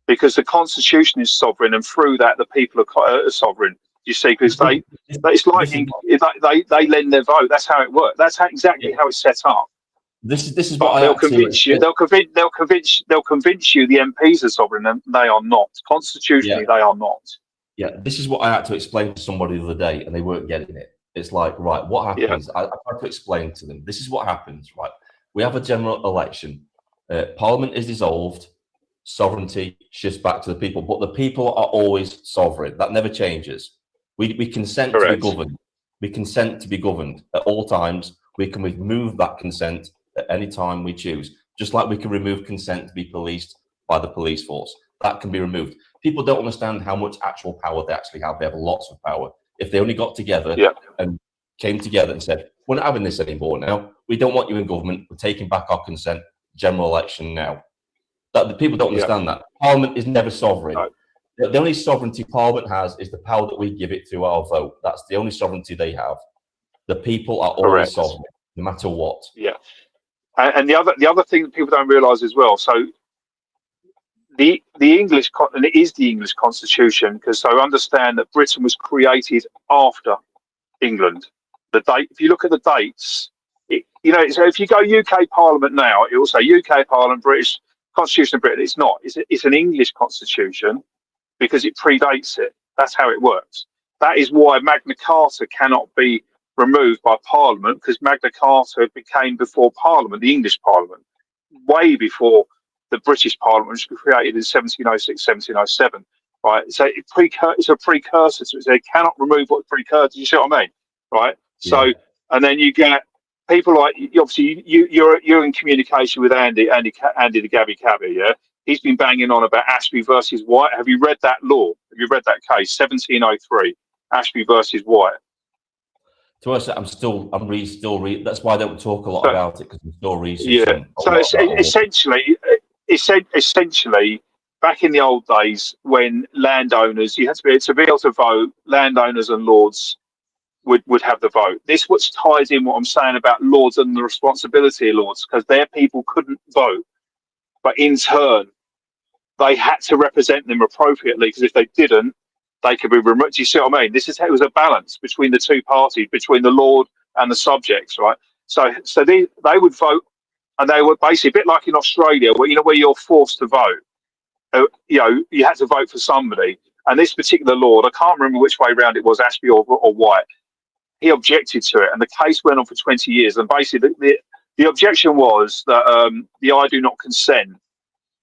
because the Constitution is sovereign, and through that the people are sovereign. You see, because it's like they lend their vote. That's how it works. That's exactly how it's set up. This is what they'll convince you. They'll convince you the MPs are sovereign, and they are not. Constitutionally, they are not. Yeah, this is what I had to explain to somebody the other day, and they weren't getting it. It's like, right, what happens? I tried to explain to them. This is what happens, right? We have a general election. Parliament is dissolved. Sovereignty shifts back to the people, but the people are always sovereign. That never changes. We consent to be governed. We consent to be governed at all times. We can remove that consent at any time we choose. just like we can remove consent to be policed by the police force. That can be removed. People don't understand how much actual power they actually have. They have lots of power. If they only got together and came together and said, we're not having this anymore now. We don't want you in government. We're taking back our consent. General election now. That the people don't understand that. Parliament is never sovereign. No. The only sovereignty Parliament has is the power that we give it through our vote. That's the only sovereignty they have. The people are always sovereign, no matter what. Yeah. And the other thing that people don't realise as well. So the English, and it is the English Constitution, because so understand that Britain was created after England. The date, if you look at the dates, so if you go UK Parliament now, it will say UK Parliament, British Constitution of Britain. It's not. It's an English Constitution because it predates it. That's how it works. That is why Magna Carta cannot be removed by Parliament, because Magna Carta became before Parliament, the English Parliament, way before the British Parliament, which was created in 1706, 1707. Right? So it's a precursor to it. So they cannot remove what precursor. You see what I mean? Right? So, and then you get people like, obviously, you're in communication with Andy the Gabby Cabby, yeah? He's been banging on about Ashby versus White. Have you read that law? Have you read that case, 1703, Ashby versus White? To us, I'm still reading. That's why I don't talk a lot about it, because I'm still researching. Yeah. So essentially, back in the old days, when landowners, you had to be able to vote, landowners and lords would have the vote. This what ties in what I'm saying about lords and the responsibility of lords, because their people couldn't vote, but in turn, they had to represent them appropriately, because if they didn't, they could be removed. Do you see what I mean? This is how it was a balance between the two parties, between the lord and the subjects, right? So they would vote, and they were basically a bit like in Australia, where where you're forced to vote. You had to vote for somebody, and this particular lord, I can't remember which way round it was, Ashby or White. He objected to it, and the case went on for 20 years. And basically, the objection was that the I do not consent.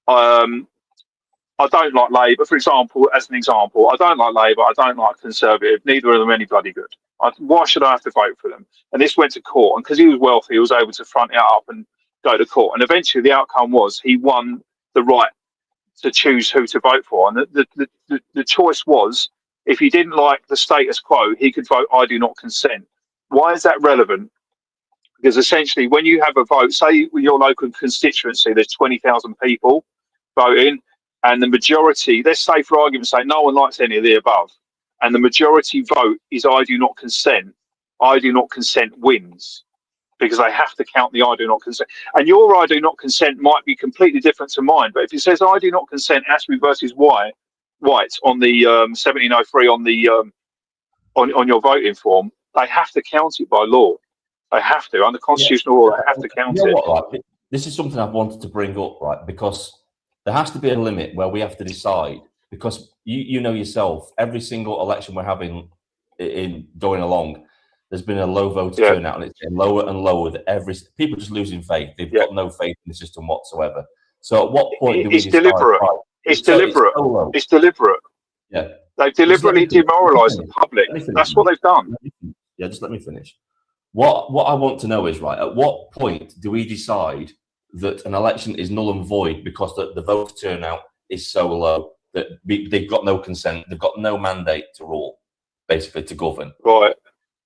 I don't like Labour, for example, as an example. I don't like Labour. I don't like Conservative. Neither of them any bloody good. Why should I have to vote for them? And this went to court. And because he was wealthy, he was able to front it up and go to court. And eventually the outcome was he won the right to choose who to vote for. And the choice was, if he didn't like the status quo, he could vote I do not consent. Why is that relevant? Because essentially, when you have a vote, say your local constituency, there's 20,000 people voting, and the majority, let's say for argument's sake, no one likes any of the above, and the majority vote is I do not consent. I do not consent wins, because they have to count the I do not consent. And your I do not consent might be completely different to mine, but if it says I do not consent, Ashby versus White on the 1703 on the on your voting form, they have to count it by law. They have to, under constitutional law, they have to count it. What, right? This is something I've wanted to bring up, right? Because there has to be a limit where we have to decide, because you know yourself, every single election we're having in going along, there's been a low voter turnout, and it's getting lower and lower. People just losing faith. They've got no faith in the system whatsoever. So at what point do we decide? Deliberate. Right, it's deliberate. It's deliberate. Yeah. They've deliberately demoralised the public. That's what they've done. Yeah, just let me finish. What I want to know is, right, at what point do we decide that an election is null and void because the voter turnout is so low that they've got no consent, they've got no mandate to rule, basically, to govern? Right.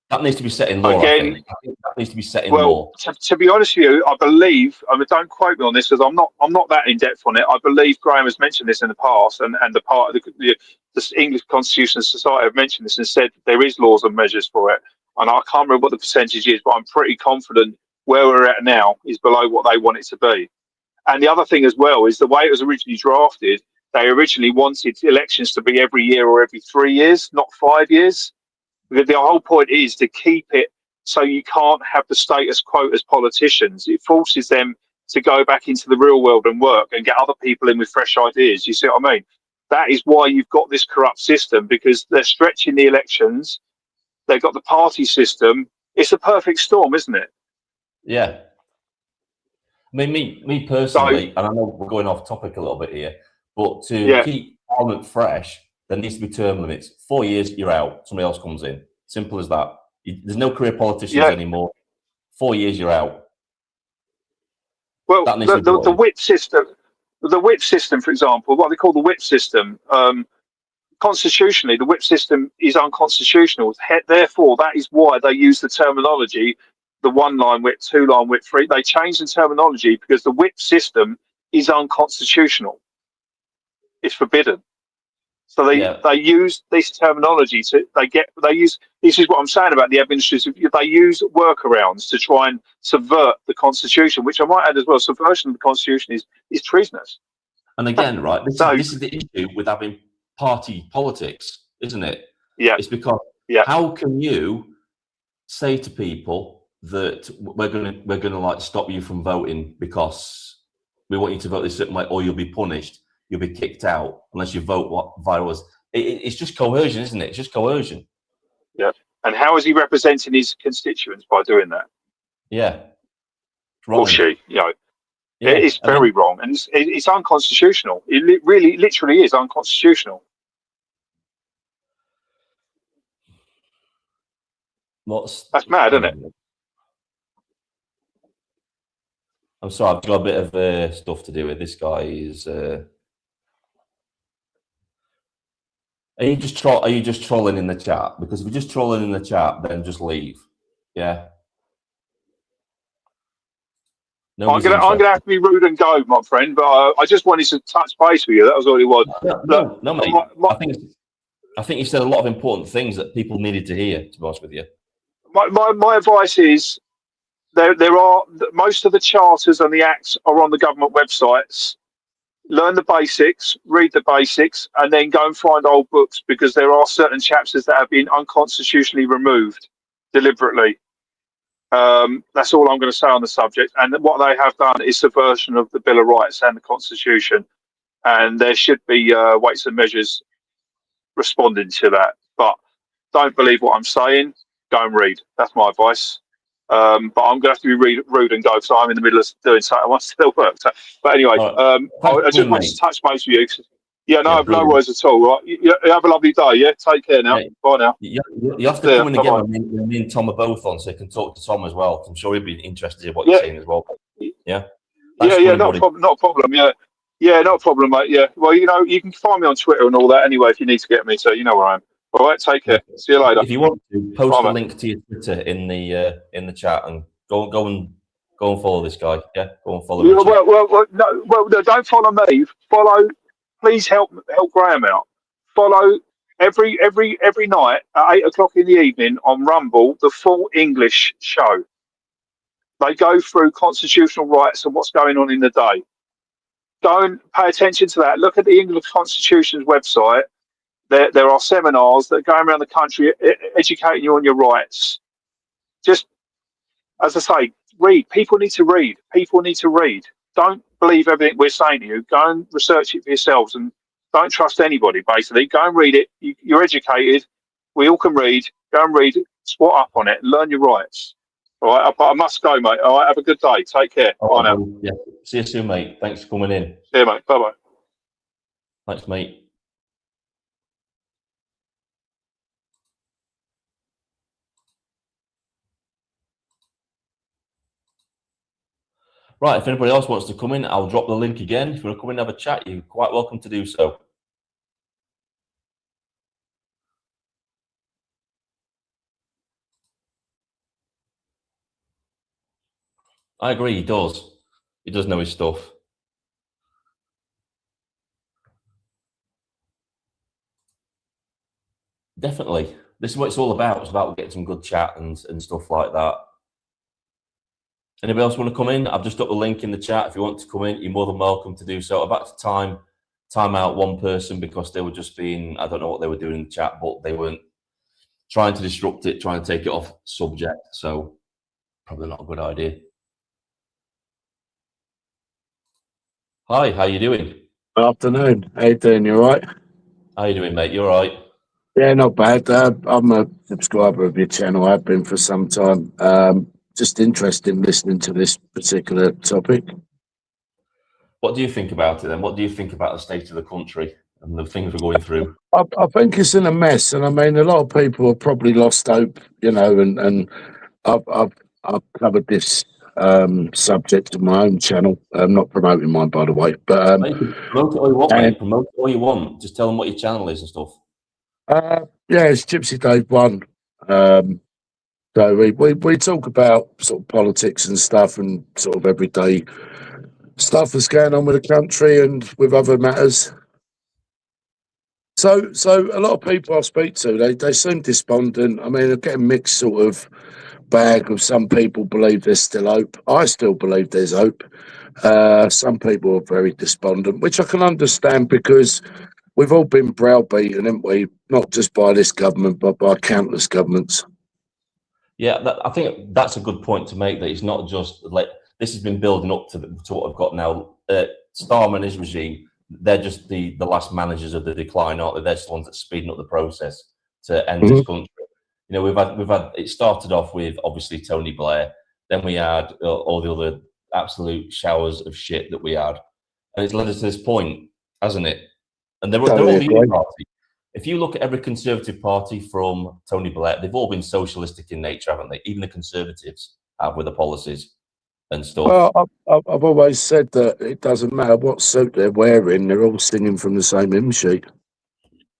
That needs to be set in law. Again, I think that needs to be set in law. To be honest with you, I believe, don't quote me on this, because I'm not that in depth on it. I believe Graham has mentioned this in the past, and the part of the English Constitution Society have mentioned this and said there is laws and measures for it. And I can't remember what the percentage is, but I'm pretty confident where we're at now is below what they want it to be. And the other thing as well is the way it was originally drafted, they originally wanted elections to be every year or every 3 years, not 5 years. The whole point is to keep it so you can't have the status quo as politicians. It forces them to go back into the real world and work and get other people in with fresh ideas. You see what I mean? That is why you've got this corrupt system, because they're stretching the elections. They've got the party system. It's a perfect storm, isn't it? Yeah. I mean, me personally, and I know we're going off topic a little bit here, but to keep Parliament fresh, there needs to be term limits. 4 years, you're out. Somebody else comes in. Simple as that. There's no career politicians anymore. 4 years, you're out. Well, That needs to be the brought in. whip system, for example, what they call the whip system, constitutionally, the whip system is unconstitutional. Therefore, that is why they use the terminology, the 1-line whip, 2-line whip, 3. They change the terminology because the whip system is unconstitutional. It's forbidden. So they use this terminology this is what I'm saying about the administrative. They use workarounds to try and subvert the constitution, which I might add as well. Subversion of the constitution is treasonous. And again, right, this is the issue with having party politics, isn't it? Yeah. It's because how can you say to people that we're gonna like stop you from voting because we want you to vote this certain way, or you'll be punished, you'll be kicked out unless you vote via us. It's just coercion, isn't it? It's just coercion. Yeah. And how is he representing his constituents by doing that? Yeah. Wrong. Or she, it's very wrong, and it's unconstitutional. It really, literally is unconstitutional. That's mad, isn't it? I'm sorry, I've got a bit of stuff to do with this guy. Is are you just trolling in the chat? Because if you're just trolling in the chat, then just leave. Yeah. I'm gonna have to be rude and go, my friend. But I just wanted to touch base with you. That was all it was. No, mate. I think you said a lot of important things that people needed to hear. To be honest with you, my advice is there are most of the charters and the acts are on the government websites. Learn the basics, read the basics, and then go and find old books, because there are certain chapters that have been unconstitutionally removed deliberately. That's all I'm going to say on the subject. And what they have done is subversion of the Bill of Rights and the Constitution, and there should be weights and measures responding to that. But don't believe what I'm saying. Go and read. That's my advice. But I'm going to have to be rude and go, because I'm in the middle of doing something. I want to still work. So, but anyway, I just wanted to touch base with you. Yeah, no worries at all. Right, you have a lovely day. Yeah, take care now. Bye now. You have to come in again when me and Tom are both on, so you can talk to Tom as well. I'm sure he'd be interested in what you're saying as well. Yeah. Not a problem. Yeah, not a problem, mate. Yeah. Well, you can find me on Twitter and all that anyway if you need to get me. So you know where I am. All right, take care. See you later. If you want to, post a link to your Twitter in the chat and go and follow this guy. Yeah, go and follow him. No, don't follow me. Follow. Please help Graham out. Follow every night at 8 o'clock in the evening on Rumble, the Full English show. They go through constitutional rights and what's going on in the day. Go and pay attention to that. Look at the English Constitution's website. There are seminars that go around the country educating you on your rights. Just, as I say, read. People need to read. Don't believe everything we're saying to you. Go and research it for yourselves, and don't trust anybody, basically. Go and read it. You're educated. We all can read. Go and read it. Squat up on it. Learn your rights. All right, I must go, mate. All right, have a good day. Take care. Bye now. Yeah. See you soon, mate. Thanks for coming in. See you, mate. Bye-bye. Thanks, mate. Right, if anybody else wants to come in, I'll drop the link again. If you want to come in and have a chat, you're quite welcome to do so. I agree, he does. He does know his stuff. Definitely. This is what it's all about. It's about getting some good chat and stuff like that. Anybody else want to come in? I've just got the link in the chat. If you want to come in, you're more than welcome to do so. I've had to time out one person because they were just being, I don't know what they were doing in the chat, but they weren't trying to disrupt it, trying to take it off subject. So probably not a good idea. Hi, how you doing? Good afternoon. How you doing? You all right? How you doing, mate? You all right? Yeah, not bad. I'm a subscriber of your channel. I've been for some time. Just interested in listening to this particular topic. What do you think about it then? What do you think about the state of the country and the things we're going through? I think it's in a mess, and I mean, a lot of people have probably lost hope, and I've covered this subject to my own channel. I'm not promoting mine, by the way. But You can promote it all you want, mate. Promote it all you want. Just tell them what your channel is and stuff. Yeah, it's Gypsy Dave 1. So we talk about sort of politics and stuff and sort of everyday stuff that's going on with the country and with other matters. So a lot of people I speak to, they seem despondent. I mean, I get a mixed sort of bag of some people believe there's still hope. I still believe there's hope. Some people are very despondent, which I can understand because we've all been browbeaten, haven't we? Not just by this government, but by countless governments. Yeah, I think that's a good point to make, that it's not just like this has been building up to what I've got now. Starmer and his regime, they're just the last managers of the decline, aren't they? They're just the ones that speeding up the process to end this country. You know, we've had it started off with obviously Tony Blair, then we had all the other absolute showers of shit that we had, and it's led us to this point, hasn't it? And they're all the Union Party. If you look at every Conservative party from Tony Blair, they've all been socialistic in nature, haven't they? Even the Conservatives have, with the policies and stuff. Well, I've always said that it doesn't matter what suit they're wearing; they're all singing from the same hymn sheet.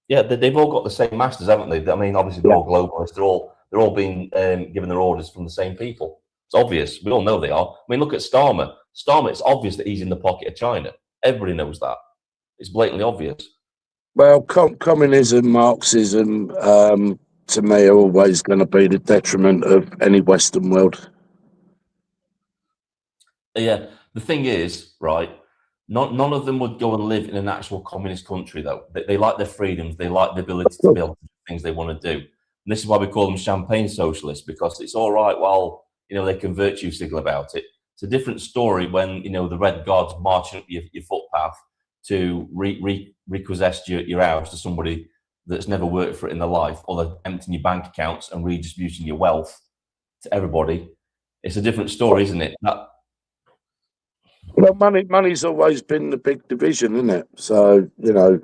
Yeah, they've all got the same masters, haven't they? I mean, obviously they're all globalists. They're all being given their orders from the same people. It's obvious. We all know they are. I mean, look at Starmer. Starmer, it's obvious that he's in the pocket of China. Everybody knows that. It's blatantly obvious. Well, communism, Marxism, to me, are always going to be the detriment of any Western world. Yeah, the thing is, right, none of them would go and live in an actual communist country, though. They like their freedoms. They like the ability to be able to do things they want to do. And this is why we call them champagne socialists, because it's all right while, you know, they can virtue signal about it. It's a different story when, you know, the Red Guards marching up your footpath to repossess your house to somebody that's never worked for it in their life, or they're emptying your bank accounts and redistributing your wealth to everybody. It's a different story, isn't it? Well, money's always been the big division, isn't it? So, you know,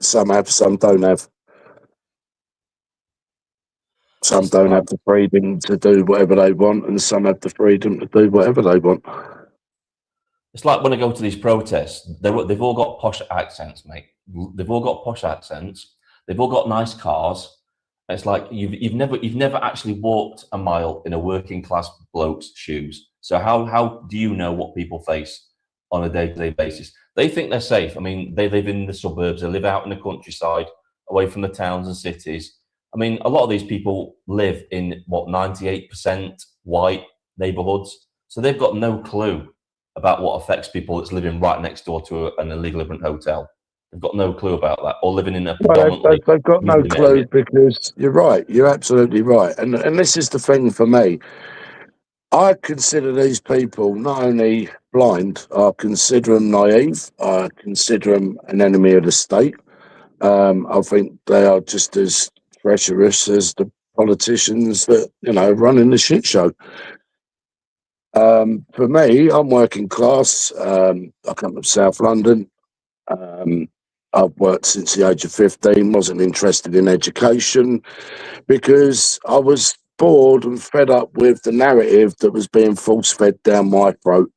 some have, some don't have. Some don't have the freedom to do whatever they want, and some have the freedom to do whatever they want. It's like when I go to these protests, they've all got posh accents, mate. They've all got posh accents. They've all got nice cars. It's like you've never actually walked a mile in a working class bloke's shoes. So how do you know what people face on a day-to-day basis? They think they're safe. I mean, they live in the suburbs. They live out in the countryside, away from the towns and cities. I mean, a lot of these people live in 98% white neighborhoods. So they've got no clue about what affects people that's living right next door to an illegal immigrant hotel. They've got no clue about that, or living in a predominantly... They've got no clue, because you're right. You're absolutely right. And this is the thing for me. I consider these people not only blind, I consider them naive. I consider them an enemy of the state. I think they are just as treacherous as the politicians that, you know, running the shit show. For me, I'm working class. I come from South London. I've worked since the age of 15, wasn't interested in education because I was bored and fed up with the narrative that was being force-fed down my throat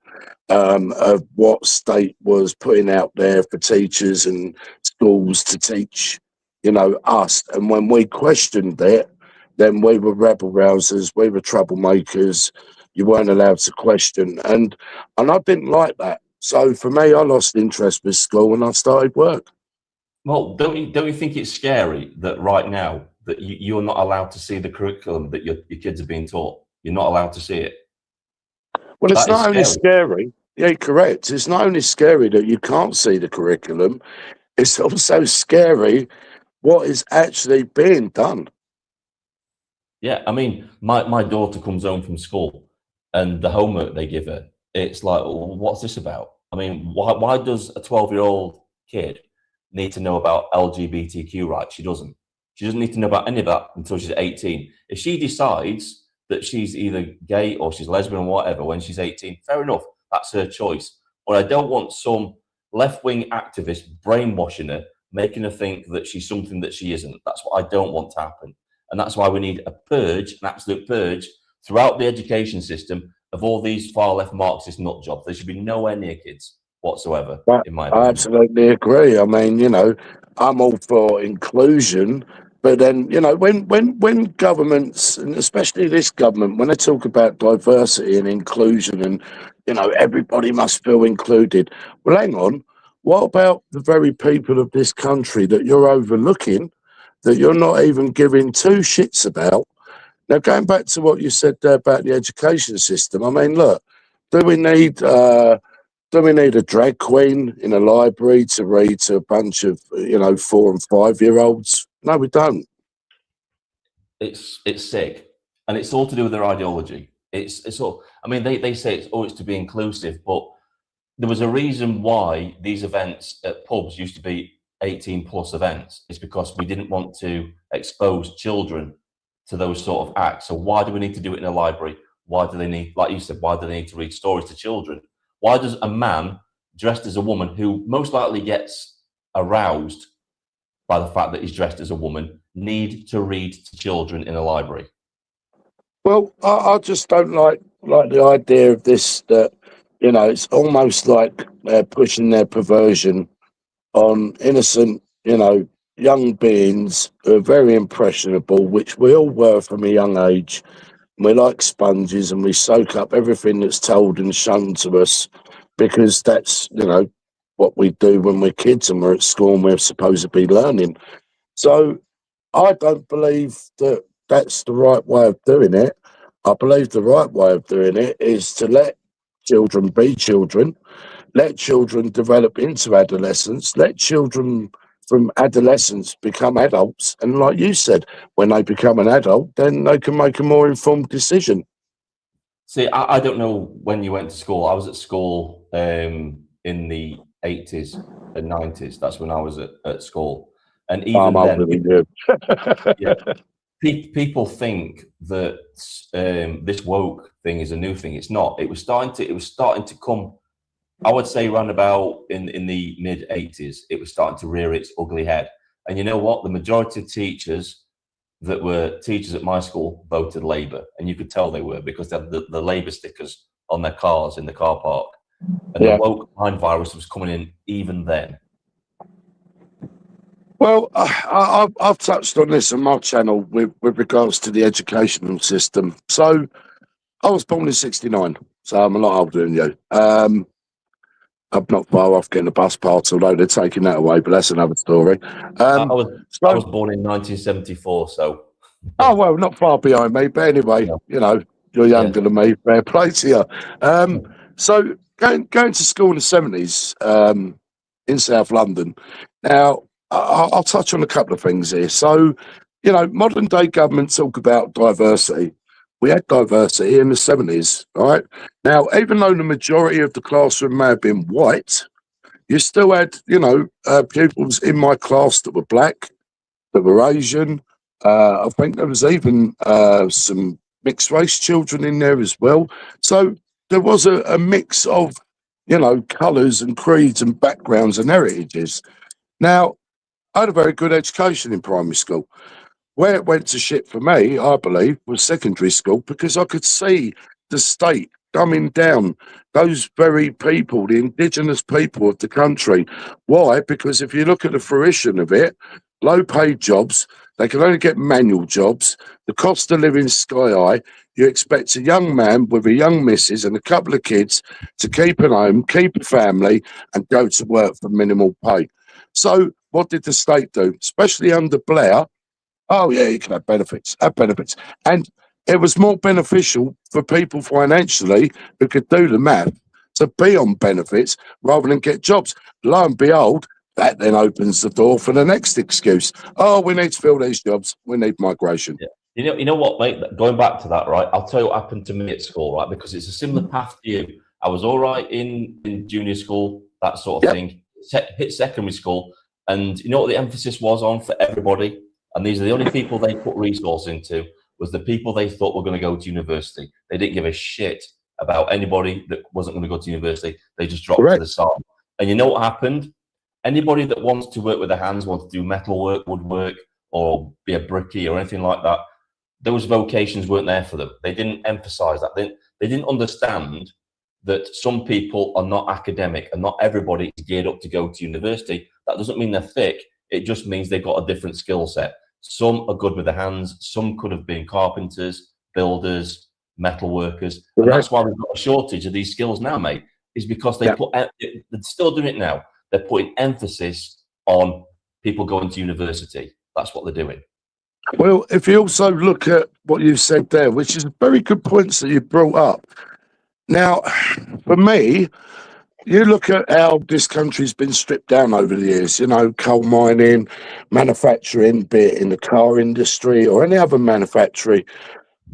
of what state was putting out there for teachers and schools to teach, you know, us. And when we questioned it, then we were rebel rousers, we were troublemakers. You weren't allowed to question. And I didn't like that. So for me, I lost interest with school and I started work. Well, don't you think it's scary that right now that you're not allowed to see the curriculum that your kids are being taught? You're not allowed to see it. Well, it's not only scary. Yeah, correct. It's not only scary that you can't see the curriculum. It's also scary what is actually being done. Yeah, I mean, my daughter comes home from school and the homework they give her, it's like, well, what's this about? I mean, why does a 12-year-old kid need to know about LGBTQ rights? She doesn't need to know about any of that until she's 18. If she decides that she's either gay or she's lesbian or whatever when she's 18, fair enough, that's her choice. But I don't want some left-wing activist brainwashing her, making her think that she's something that she isn't. That's what I don't want to happen. And that's why we need a purge, an absolute purge, throughout the education system of all these far left Marxist nut jobs. They should be nowhere near kids whatsoever, But in my I opinion. absolutely agree. I mean, you know, I'm all for inclusion, but then, you know, when governments, and especially this government, when they talk about diversity and inclusion and, you know, everybody must feel included. Well, hang on. What about the very people of this country that you're overlooking, that you're not even giving two shits about? Now, going back to what you said there about the education system, I mean, look, do we need a drag queen in a library to read to a bunch of, you know, 4 and 5-year-olds? No, we don't. It's sick, and it's all to do with their ideology. It's all. I mean, they say it's to be inclusive, but there was a reason why these events at pubs used to be 18+ events. It's because we didn't want to expose children to those sort of acts. So why do we need to do it in a library? Why do they need, like you said, why do they need to read stories to children? Why does a man dressed as a woman, who most likely gets aroused by the fact that he's dressed as a woman, need to read to children in a library? Well, I just don't like the idea of this, that, you know, it's almost like they're pushing their perversion on innocent, you know, young beings who are very impressionable, which we all were from a young age. We're like sponges and we soak up everything that's told and shown to us, because that's, you know, what we do when we're kids and we're at school and we're supposed to be learning. So I don't believe that that's the right way of doing it. I believe the right way of doing it is to let children be children, let children develop into adolescence, let children from adolescence become adults. And like you said, when they become an adult, then they can make a more informed decision. See, I don't know when you went to school. I was at school in the 80s and 90s. That's when I was at school. And even I'm older then, than you. yeah, people think that this woke thing is a new thing. It's not. It was starting to come, I would say, around about in the mid 80s. It was starting to rear its ugly head. And you know what? The majority of teachers that were teachers at my school voted Labour, and you could tell they were, because they had the Labour stickers on their cars in the car park. And Yeah. the woke mind virus was coming in even then. Well, I've touched on this on my channel with regards to the educational system. So I was born in '69, so I'm a lot older than you. I'm not far off getting a bus pass, although they're taking that away, but that's another story. I was born in 1974, so. Oh, well, not far behind me, but anyway, No. you know, you're younger than me, fair play to you. So going to school in the '70s in South London. Now, I'll touch on a couple of things here. So, you know, modern day government talk about diversity. We had diversity in the '70s, right? Now, even though the majority of the classroom may have been white, you still had, you know, pupils in my class that were black, that were Asian. I think there was even some mixed race children in there as well. So there was a mix of, you know, colours and creeds and backgrounds and heritages. Now, I had a very good education in primary school. Where it went to shit for me, I believe, was secondary school, because I could see the state dumbing down those very people, the indigenous people of the country. Why? Because if you look at the fruition of it, low paid jobs, they can only get manual jobs, the cost of living sky high. You expect a young man with a young missus and a couple of kids to keep at home, keep a family, and go to work for minimal pay. So what did the state do, especially under Blair? Oh, yeah, you can have benefits. And it was more beneficial for people financially who could do the math to be on benefits rather than get jobs. Lo and behold, that then opens the door for the next excuse. Oh, we need to fill these jobs. We need migration. Yeah. You know what, mate? Going back to that, right? I'll tell you what happened to me at school, right? Because it's a similar path to you. I was all right in junior school, that sort of thing. Hit secondary school, and you know what the emphasis was on for everybody? And these are the only people they put resource into, was the people they thought were going to go to university. They didn't give a shit about anybody that wasn't going to go to university. They just dropped to the side. And you know what happened? Anybody that wants to work with their hands, wants to do metal work, woodwork, or be a brickie or anything like that, those vocations weren't there for them. They didn't emphasize that. They didn't understand that some people are not academic and not everybody is geared up to go to university. That doesn't mean they're thick. It just means they've got a different skill set. Some are good with their hands. Some could have been carpenters, builders, metal workers. And that's why we've got a shortage of these skills now, mate, is because they're still doing it now. They're putting emphasis on people going to university. That's what they're doing. Well, if you also look at what you said there, which is very good points that you brought up. Now, for me, you look at how this country's been stripped down over the years, you know, coal mining, manufacturing, be it in the car industry or any other manufacturing,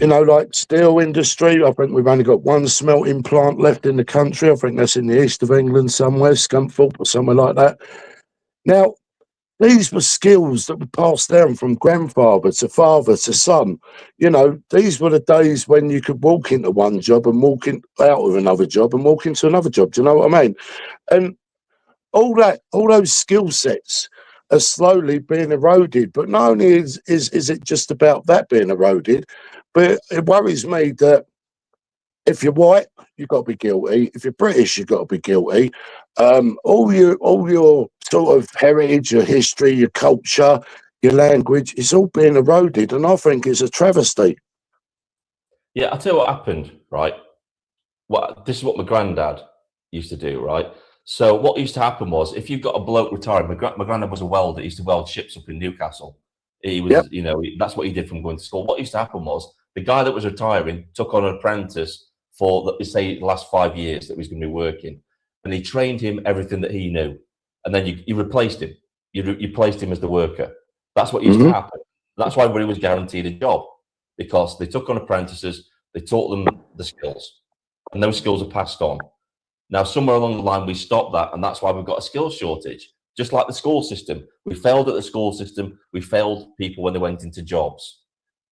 you know, like steel industry. I think we've only got one smelting plant left in the country. I think that's in the east of England somewhere, Scunthorpe or somewhere like that. Now, these were skills that were passed down from grandfather to father to son. You know, these were the days when you could walk into one job and walk out of another job and walk into another job. Do you know what I mean? And all those skill sets are slowly being eroded. But not only is it just about that being eroded, but it worries me that if you're white, you've got to be guilty. If you're British, you've got to be guilty. All your sort of heritage, your history, your culture, your language, it's all being eroded, and I think it's a travesty. Yeah, I'll tell you what happened, right? This is what my granddad used to do, right? So what used to happen was, if you've got a bloke retiring, my granddad was a welder. He used to weld ships up in Newcastle. He was, you know, that's what he did from going to school. What used to happen was, the guy that was retiring took on an apprentice for, say, the last 5 years that he was going to be working, and he trained him everything that he knew, and then you replaced him. You placed him as the worker. That's what used to happen. That's why everybody was guaranteed a job, because they took on apprentices, they taught them the skills, and those skills are passed on. Now, somewhere along the line, we stopped that, and that's why we've got a skills shortage. Just like the school system, we failed at the school system. We failed people when they went into jobs,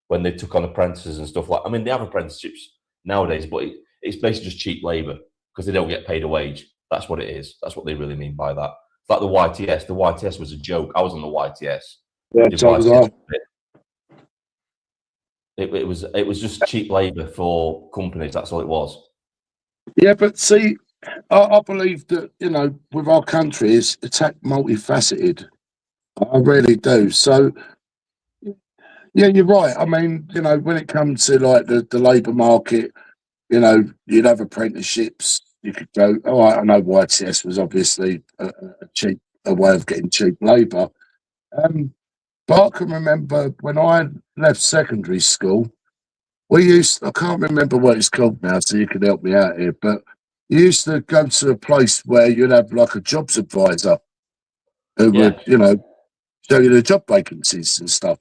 when they took on apprentices and stuff like. I mean, they have apprenticeships nowadays, but it's basically just cheap labour because they don't get paid a wage. That's what it is. That's what they really mean by that. It's like the YTS. The YTS was a joke. I was on the YTS. It was just cheap labour for companies. That's all it was. Yeah, but see, I believe that, you know, with our country, it's multifaceted. I really do. So, yeah, you're right. I mean, you know, when it comes to like the labour market, you know, you'd have apprenticeships. You could go, oh, I know YTS was obviously a way of getting cheap labour. But I can remember when I left secondary school, I can't remember what it's called now, so you can help me out here, but you used to go to a place where you'd have like a jobs advisor who would, you know, show you the job vacancies and stuff.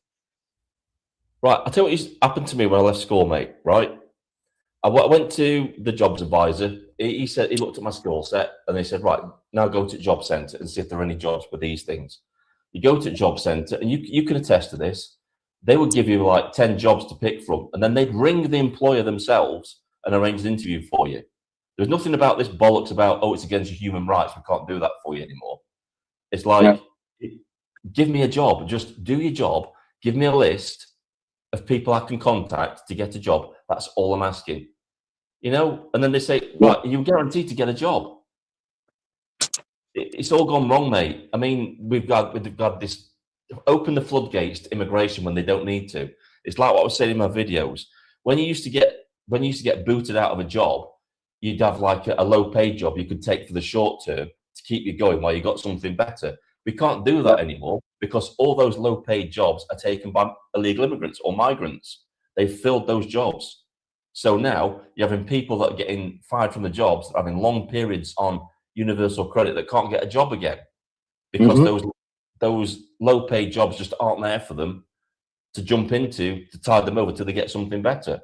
Right, I'll tell you what happened to me when I left school, mate, right? I went to the jobs advisor. He said, he looked at my skill set and they said, right, now go to job centre and see if there are any jobs for these things. You go to job centre, and you can attest to this. They would give you like 10 jobs to pick from, and then they'd ring the employer themselves and arrange an interview for you. There's nothing about this bollocks about, oh, it's against your human rights, we can't do that for you anymore. It's like, give me a job, just do your job, give me a list of people I can contact to get a job. That's all I'm asking. You know, and then they say, right, you're guaranteed to get a job. It's all gone wrong, mate. I mean, we've got this, open the floodgates to immigration when they don't need to. It's like what I was saying in my videos. When you used to get booted out of a job, you'd have like a low-paid job you could take for the short term to keep you going while you got something better. We can't do that anymore because all those low-paid jobs are taken by illegal immigrants or migrants. They've filled those jobs. So now you're having people that are getting fired from the jobs, having long periods on universal credit that can't get a job again because those low-paid jobs just aren't there for them to jump into to tide them over till they get something better.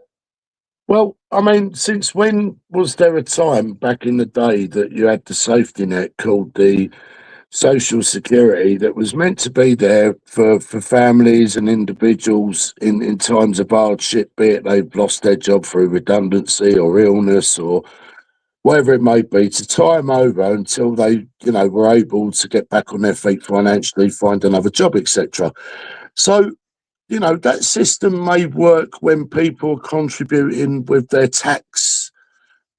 Well, I mean, since when was there a time back in the day that you had the safety net called the Social Security that was meant to be there for families and individuals in times of hardship, be it they've lost their job through redundancy or illness or whatever it may be, to tie them over until they, you know, were able to get back on their feet financially, find another job, etc. So, you know, that system may work when people are contributing with their tax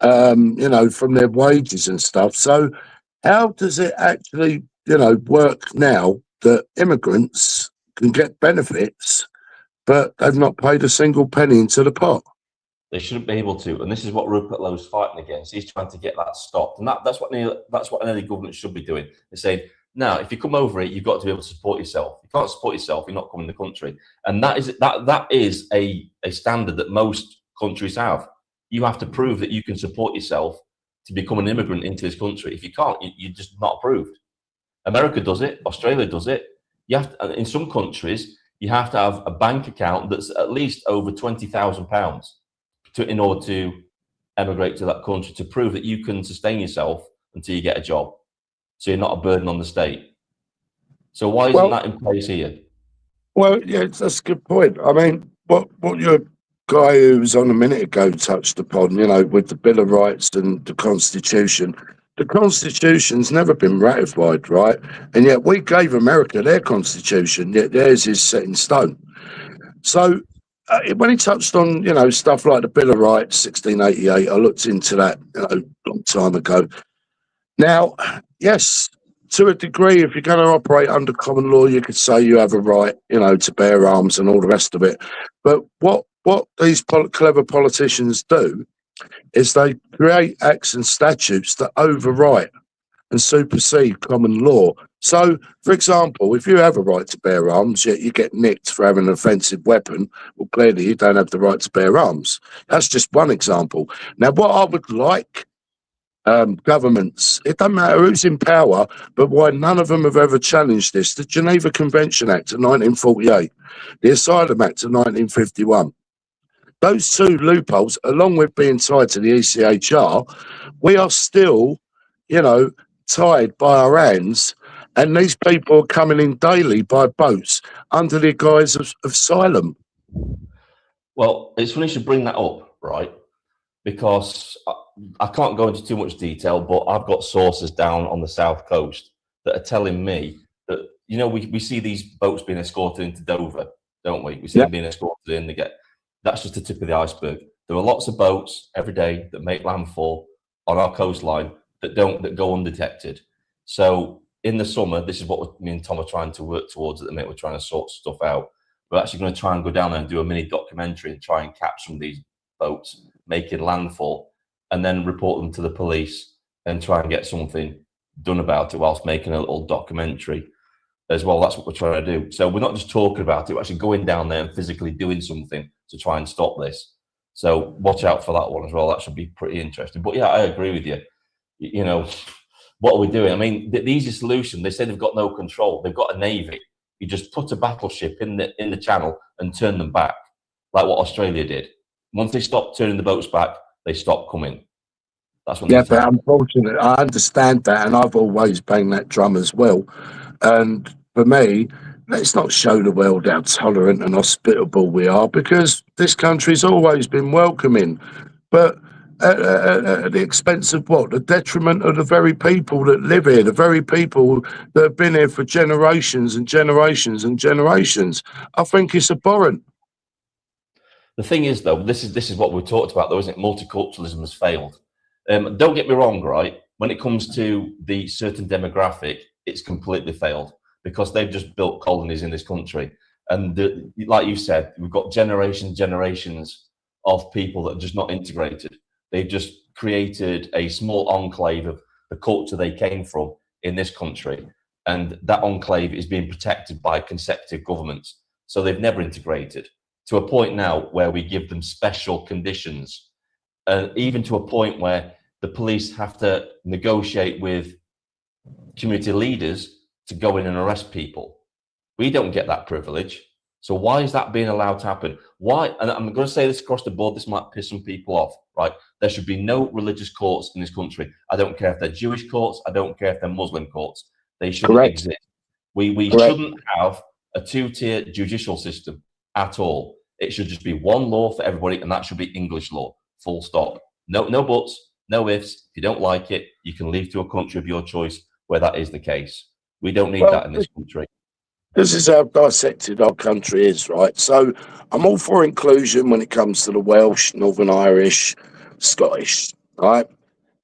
you know, from their wages and stuff. So how does it actually, you know, work now that immigrants can get benefits, but they've not paid a single penny into the pot? They shouldn't be able to, and this is what Rupert Lowe's fighting against. He's trying to get that stopped, and that's what any government should be doing. They're saying, now, if you come over it, you've got to be able to support yourself. If you can't support yourself, you're not coming to the country, and that is a standard that most countries have. You have to prove that you can support yourself to become an immigrant into this country. If you can't, you're just not approved. America does it. Australia does it. You have to, in some countries, you have to have a bank account that's at least over £20,000 in order to emigrate to that country, to prove that you can sustain yourself until you get a job, so you're not a burden on the state. So why isn't that in place here? Well, yeah, that's a good point. I mean, what your guy who was on a minute ago touched upon, you know, with the Bill of Rights and the Constitution. The Constitution's never been ratified, right? And yet we gave America their Constitution, yet theirs is set in stone. So when he touched on, you know, stuff like the Bill of Rights, 1688, I looked into that, you know, a long time ago. Now, yes, to a degree, if you're going to operate under common law, you could say you have a right, you know, to bear arms and all the rest of it. But what these clever politicians do is they create acts and statutes that overwrite and supersede common law. So, for example, if you have a right to bear arms, yet you get nicked for having an offensive weapon, well, clearly you don't have the right to bear arms. That's just one example. Now, what I would like governments, it doesn't matter who's in power, but why none of them have ever challenged this: the Geneva Convention Act of 1948, the Asylum Act of 1951. Those two loopholes, along with being tied to the ECHR, we are still, you know, tied by our hands, and these people are coming in daily by boats under the guise of asylum. Well, it's funny you should bring that up, right? Because I can't go into too much detail, but I've got sources down on the south coast that are telling me that, you know, we see these boats being escorted into Dover, don't we? We see them being escorted in. That's just the tip of the iceberg. There are lots of boats every day that make landfall on our coastline that go undetected. So in the summer, this is what me and Tom are trying to work towards at the minute. We're trying to sort stuff out. We're actually going to try and go down there and do a mini documentary and try and catch some of these boats making landfall, and then report them to the police and try and get something done about it whilst making a little documentary as well. That's what we're trying to do. So we're not just talking about it, we're actually going down there and physically doing something to try and stop this. So watch out for that one as well. That should be pretty interesting. But yeah, I agree with you. You know, what are we doing? I mean, the easy solution, they say they've got no control. They've got a navy. You just put a battleship in the channel and turn them back, like what Australia did. Once they stop turning the boats back, they stop coming. That's when. Yeah, but unfortunately, I understand that, and I've always banged that drum as well. And for me, let's not show the world how tolerant and hospitable we are, because this country's always been welcoming. But at the expense of what? The detriment of the very people that live here, the very people that have been here for generations and generations and generations. I think it's abhorrent. The thing is, though, this is what we've talked about, though, isn't it? Multiculturalism has failed. Don't get me wrong, right? When it comes to the certain demographic, it's completely failed, because they've just built colonies in this country. And like you said, we've got generations of people that are just not integrated. They've just created a small enclave of the culture they came from in this country. And that enclave is being protected by consecutive governments. So they've never integrated, to a point now where we give them special conditions, and even to a point where the police have to negotiate with community leaders to go in and arrest people. We don't get that privilege. So why is that being allowed to happen? Why? And I'm going to say this across the board, this might piss some people off, right? There should be no religious courts in this country. I don't care if they're Jewish courts. I don't care if they're Muslim courts. They shouldn't exist. We shouldn't have a two-tier judicial system at all. It should just be one law for everybody, and that should be English law, full stop. No buts, no ifs. If you don't like it, you can leave to a country of your choice where that is the case. We don't need that in this country. This is how dissected our country is, right? So I'm all for inclusion when it comes to the Welsh, Northern Irish, Scottish, right?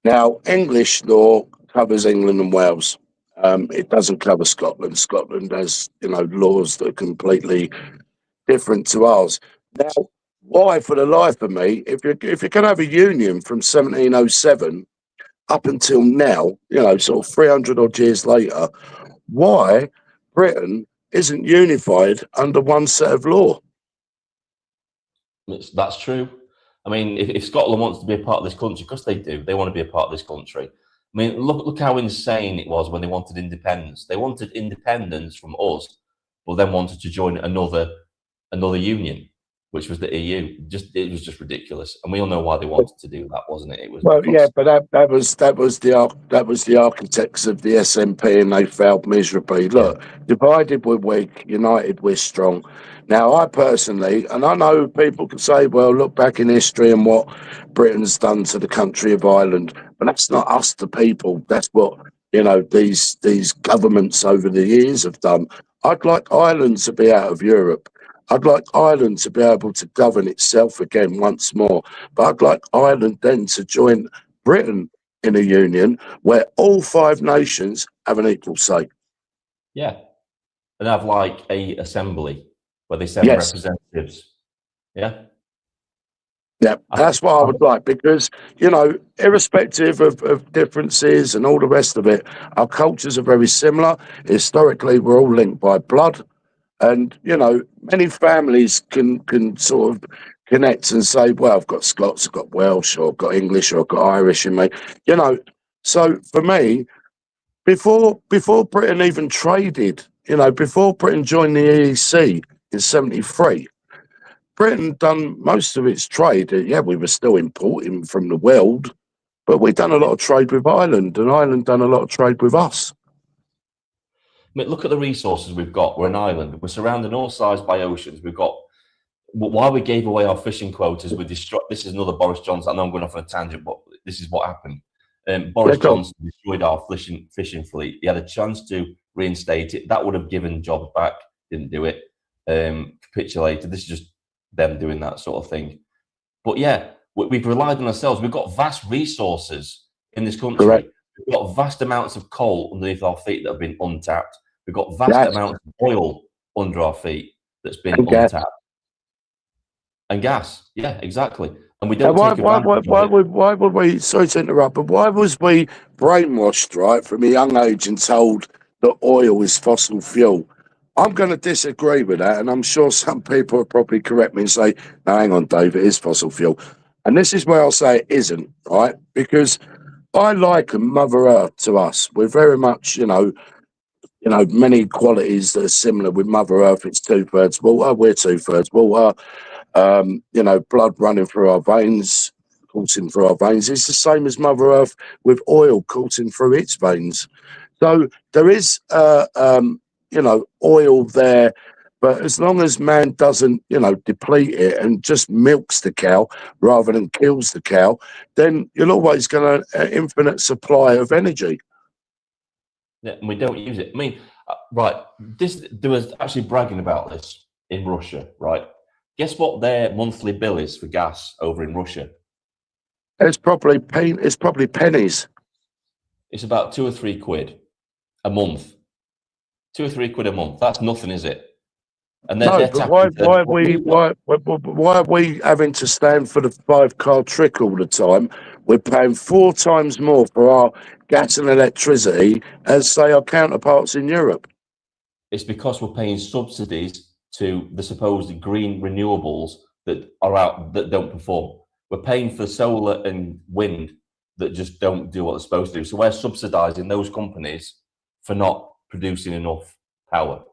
Now, English law covers England and Wales. It doesn't cover Scotland. Scotland has, laws that are completely different to ours. Now, why, for the life of me, if you're going to have a union from 1707 up until now, sort of 300 odd years later, why Britain isn't unified under one set of law? That's true. I mean, if Scotland wants to be a part of this country, because they do, they want to be a part of this country. I mean, look how insane it was when they wanted independence. They wanted independence from us, but then wanted to join another union, which was the EU. It was just ridiculous, and we all know why they wanted to do that, wasn't it? It was but that was the architects of the SNP, and they failed miserably. Look, divided we're weak, united we're strong. Now, I personally, and I know people can say, well, look back in history and what Britain's done to the country of Ireland, but that's not us, the people. That's what these governments over the years have done. I'd like Ireland to be out of Europe. I'd like Ireland to be able to govern itself again once more. But I'd like Ireland then to join Britain in a union where all 5 nations have an equal say. Yeah. And have like a assembly where they send representatives. Yeah. Yeah, that's what I would like, because, irrespective of differences and all the rest of it, our cultures are very similar. Historically, we're all linked by blood. And, many families can sort of connect and say, well, I've got Scots, I've got Welsh, or I've got English, or I've got Irish in me. So for me, before Britain even traded, before Britain joined the EEC in 73, Britain done most of its trade. Yeah, we were still importing from the world, but we'd done a lot of trade with Ireland, and Ireland done a lot of trade with us. I mean, look at the resources we've got. We're an island. We're surrounded on all sides by oceans. We've got. Why we gave away our fishing quotas, we destroyed. This is another Boris Johnson. I know I'm going off on a tangent, but this is what happened. Boris Johnson destroyed our fishing fleet. He had a chance to reinstate it. That would have given jobs back. Didn't do it. Capitulated. This is just them doing that sort of thing. But yeah, we've relied on ourselves. We've got vast resources in this country. Correct. We've got vast amounts of coal underneath our feet that have been untapped. We've got vast amounts of oil under our feet that's been untapped. And gas. Yeah, exactly. And we don't take advantage of it. Why would we, sorry to interrupt, but why was we brainwashed, right, from a young age and told that oil is fossil fuel? I'm going to disagree with that, and I'm sure some people will probably correct me and say, no, hang on, Dave, it is fossil fuel. And this is where I'll say it isn't, right? Because I liken Mother Earth to us. We're very much, many qualities that are similar with Mother Earth. It's 2/3 water, we're 2/3 water. Blood running through our veins, coursing through our veins. It's the same as Mother Earth with oil coursing through its veins. So there is, oil there, but as long as man doesn't, deplete it and just milks the cow rather than kills the cow, then you're always going to an infinite supply of energy. Yeah, and we don't use it. I mean, right, there was actually bragging about this in Russia, right? Guess what their monthly bill is for gas over in Russia? It's probably pennies. It's about 2 or 3 quid a month. 2 or 3 quid a month. That's nothing, is it? And no, but why are we having to stand for the 5-car trick all the time? We're paying 4 times more for our gas and electricity as, say, our counterparts in Europe. It's because we're paying subsidies to the supposed green renewables that are out that don't perform. We're paying for solar and wind that just don't do what they're supposed to do. So we're subsidizing those companies for not producing enough power.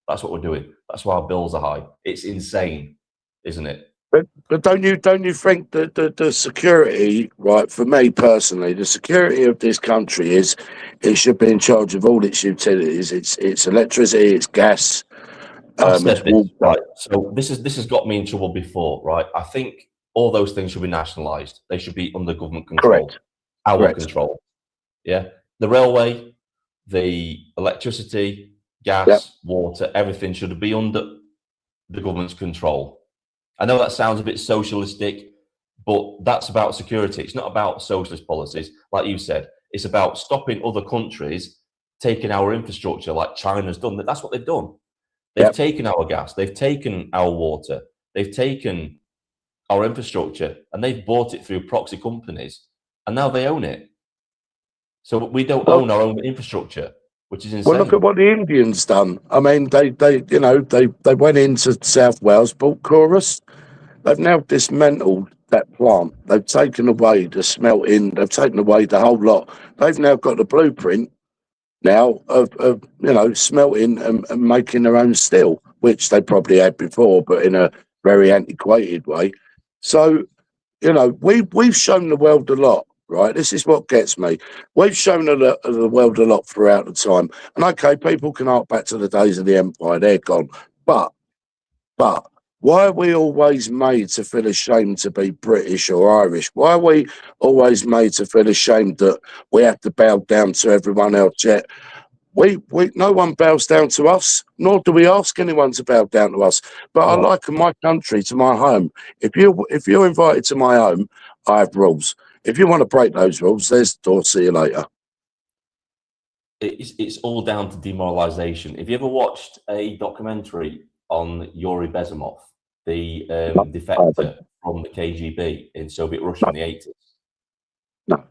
That's what we're doing. That's why our bills are high. It's insane, isn't it? But don't you think that the security, right, for me personally, the security of this country is it should be in charge of all its utilities. It's electricity, it's gas. Right. So this has got me in trouble before, right? I think all those things should be nationalised. They should be under government control. Correct. Our control. Yeah. The railway, the electricity, gas, water, everything should be under the government's control. I know that sounds a bit socialistic, But that's about security. It's not about socialist policies, like you said. It's about stopping other countries taking our infrastructure, like China's done. That's what they've done. They've taken our gas, they've taken our water, they've taken our infrastructure, and they've bought it through proxy companies, and now they own it. So we don't own our own infrastructure, which is insane. Well, look at what the Indians done. I mean, they went into South Wales, bought Chorus. They've now dismantled that plant. They've taken away the smelting. They've taken away the whole lot. They've now got the blueprint now of smelting and making their own steel, which they probably had before, but in a very antiquated way. So, we've shown the world a lot, right? This is what gets me. We've shown the world a lot throughout the time. And okay, people can hark back to the days of the Empire. They're gone. But why are we always made to feel ashamed to be British or Irish? Why are we always made to feel ashamed that we have to bow down to everyone else? Yet no one bows down to us, nor do we ask anyone to bow down to us. But I liken my country to my home. If you're invited to my home, I have rules. If you want to break those rules, there's the door. See you later. It's all down to demoralization. Have you ever watched a documentary on Yuri Bezimov, the defector from the KGB in Soviet Russia in the 80s? No.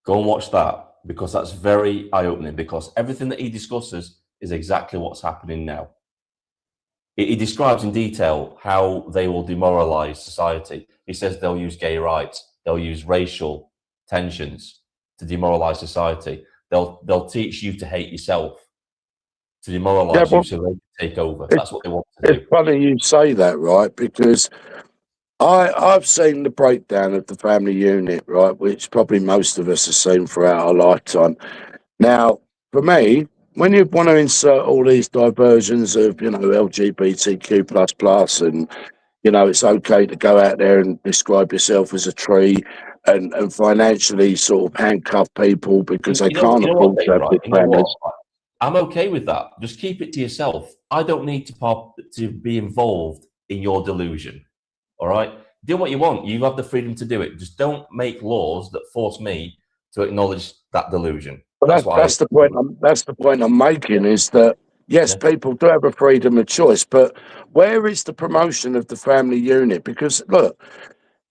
Go and watch that, because that's very eye-opening, because everything that he discusses is exactly what's happening now. He describes in detail how they will demoralize society. He says they'll use gay rights, they'll use racial tensions to demoralize society. They'll teach you to hate yourself, to demoralize you so they can take over. That's what they want to do. It's funny you say that, right? Because I've seen the breakdown of the family unit, right, which probably most of us have seen throughout our lifetime. Now, for me, when you want to insert all these diversions of, LGBTQ++, and, it's okay to go out there and describe yourself as a tree and financially sort of handcuff people because they can't afford to have big families. I'm okay with that. Just keep it to yourself. I don't need to be involved in your delusion. All right? Do what you want. You have the freedom to do it. Just don't make laws that force me to acknowledge that delusion. Well, that's the point. That's the point I'm making. Is that yes, people do have a freedom of choice, but where is the promotion of the family unit? Because look,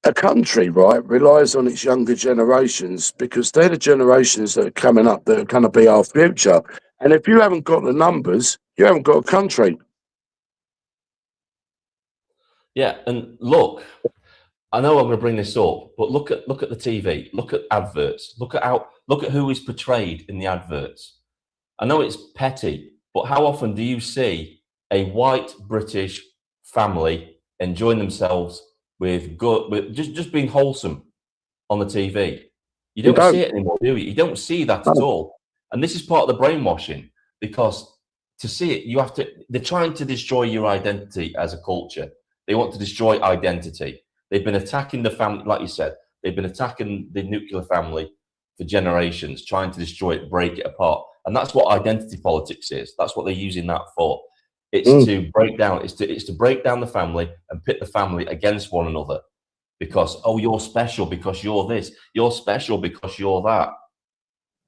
a country, right, relies on its younger generations because they're the generations that are coming up that are going to be our future. And if you haven't got the numbers, you haven't got a country. Yeah, and look, I know I'm going to bring this up, but look at the TV, look at adverts, look at who is portrayed in the adverts. I know it's petty, but how often do you see a white British family enjoying themselves with just being wholesome on the TV? You don't see it anymore, do you? You don't see that at all. And this is part of the brainwashing, because to see it, they're trying to destroy your identity as a culture. They want to destroy identity. They've been attacking the family, like you said, they've been attacking the nuclear family for generations, trying to destroy it, break it apart. And that's what identity politics is. That's what they're using that for. It's to break down, it's to break down the family and pit the family against one another. Because, you're special because you're this, you're special because you're that.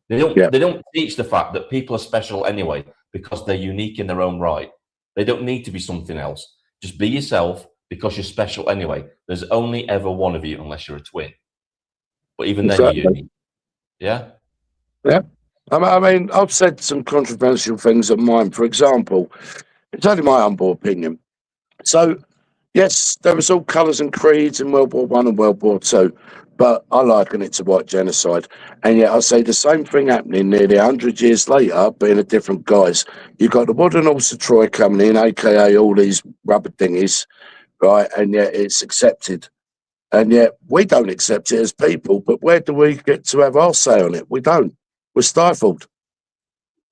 They don't teach the fact that people are special anyway because they're unique in their own right. They don't need to be something else. Just be yourself because you're special anyway. There's only ever one of you unless you're a twin. But even then you're unique. Yeah? Yeah. I mean, I've said some controversial things of mine. For example, it's only my humble opinion. So, yes, there was all colours and creeds in World War I and World War II, but I liken it to white genocide. And yet I say the same thing happening nearly 100 years later, but in a different guise. You've got the wooden horse of Troy coming in, a.k.a. all these rubber dinghies, right? And yet it's accepted. And yet we don't accept it as people, but where do we get to have our say on it? We don't. We're stifled.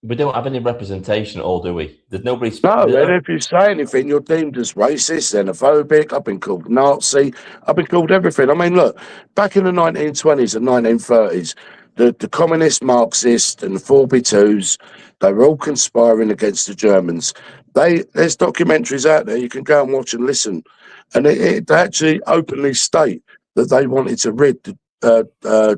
We don't have any representation at all, do we? There's nobody. No, and if you say anything, you're deemed as racist, xenophobic. I've been called Nazi. I've been called everything. I mean, look, back in the 1920s and 1930s, the communist, Marxist, and the 4B2s, they were all conspiring against the Germans. There's documentaries out there you can go and watch and listen, and it actually openly state that they wanted to rid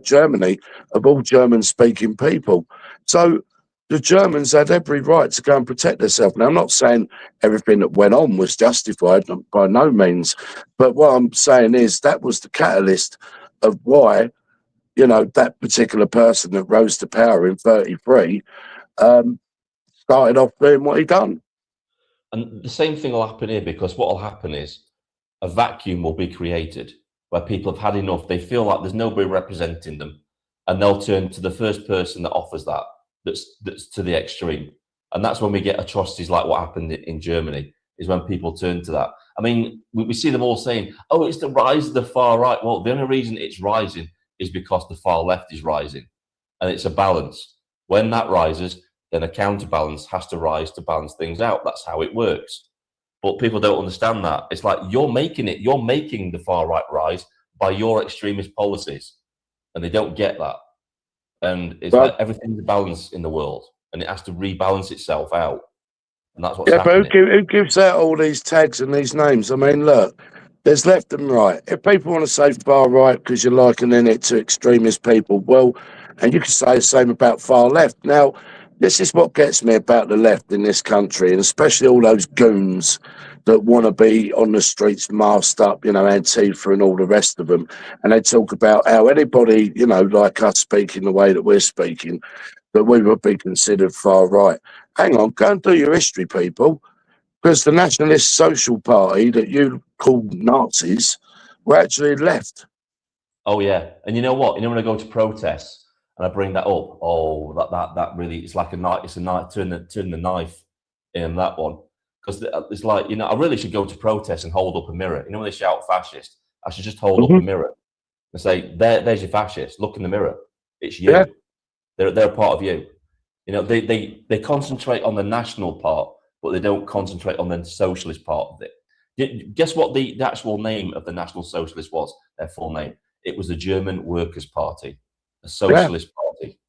Germany of all German-speaking people. So the Germans had every right to go and protect themselves. Now, I'm not saying everything that went on was justified, by no means, but what I'm saying is that was the catalyst of why, you know, that particular person that rose to power in 33 started off doing what he done. And the same thing will happen here, because what will happen is a vacuum will be created where people have had enough. They feel like there's nobody representing them, and they'll turn to the first person that offers that's to the extreme. And that's when we get atrocities like what happened in Germany, is when people turn to that. I mean, we see them all saying, oh, it's the rise of the far right. Well, the only reason it's rising is because the far left is rising, and it's a balance. When that rises, then a counterbalance has to rise to balance things out. That's how it works. But people don't understand that. It's like you're making the far right rise by your extremist policies, and they don't get that. And it's like everything's a balance in the world, and it has to rebalance itself out. And that's what's happening. But who gives out all these tags and these names? I mean, look, there's left and right. If people want to say far right because you're likening it to extremist people, well, and you can say the same about far left. Now, this is what gets me about the left in this country, and especially all those goons that want to be on the streets masked up, you know, Antifa and all the rest of them. And they talk about how anybody, you know, like us speaking the way that we're speaking, that we would be considered far right. Hang on, go and do your history, people, because the Nationalist Social Party that you call Nazis were actually left. Oh, yeah. And you know what? You know, when I go to protests and I bring that up, oh, that really, it's like a knife. It's a knife, turn the knife in that one. Because it's like, you know, I really should go to protests and hold up a mirror. You know, when they shout fascist, I should just hold up a mirror and say, there's your fascist. Look in the mirror. It's you. Yeah. They're a part of you. You know, they concentrate on the national part, but they don't concentrate on the socialist part of it. Guess what the actual name of the National Socialist was? Their full name. It was the German Workers' Party, a socialist party.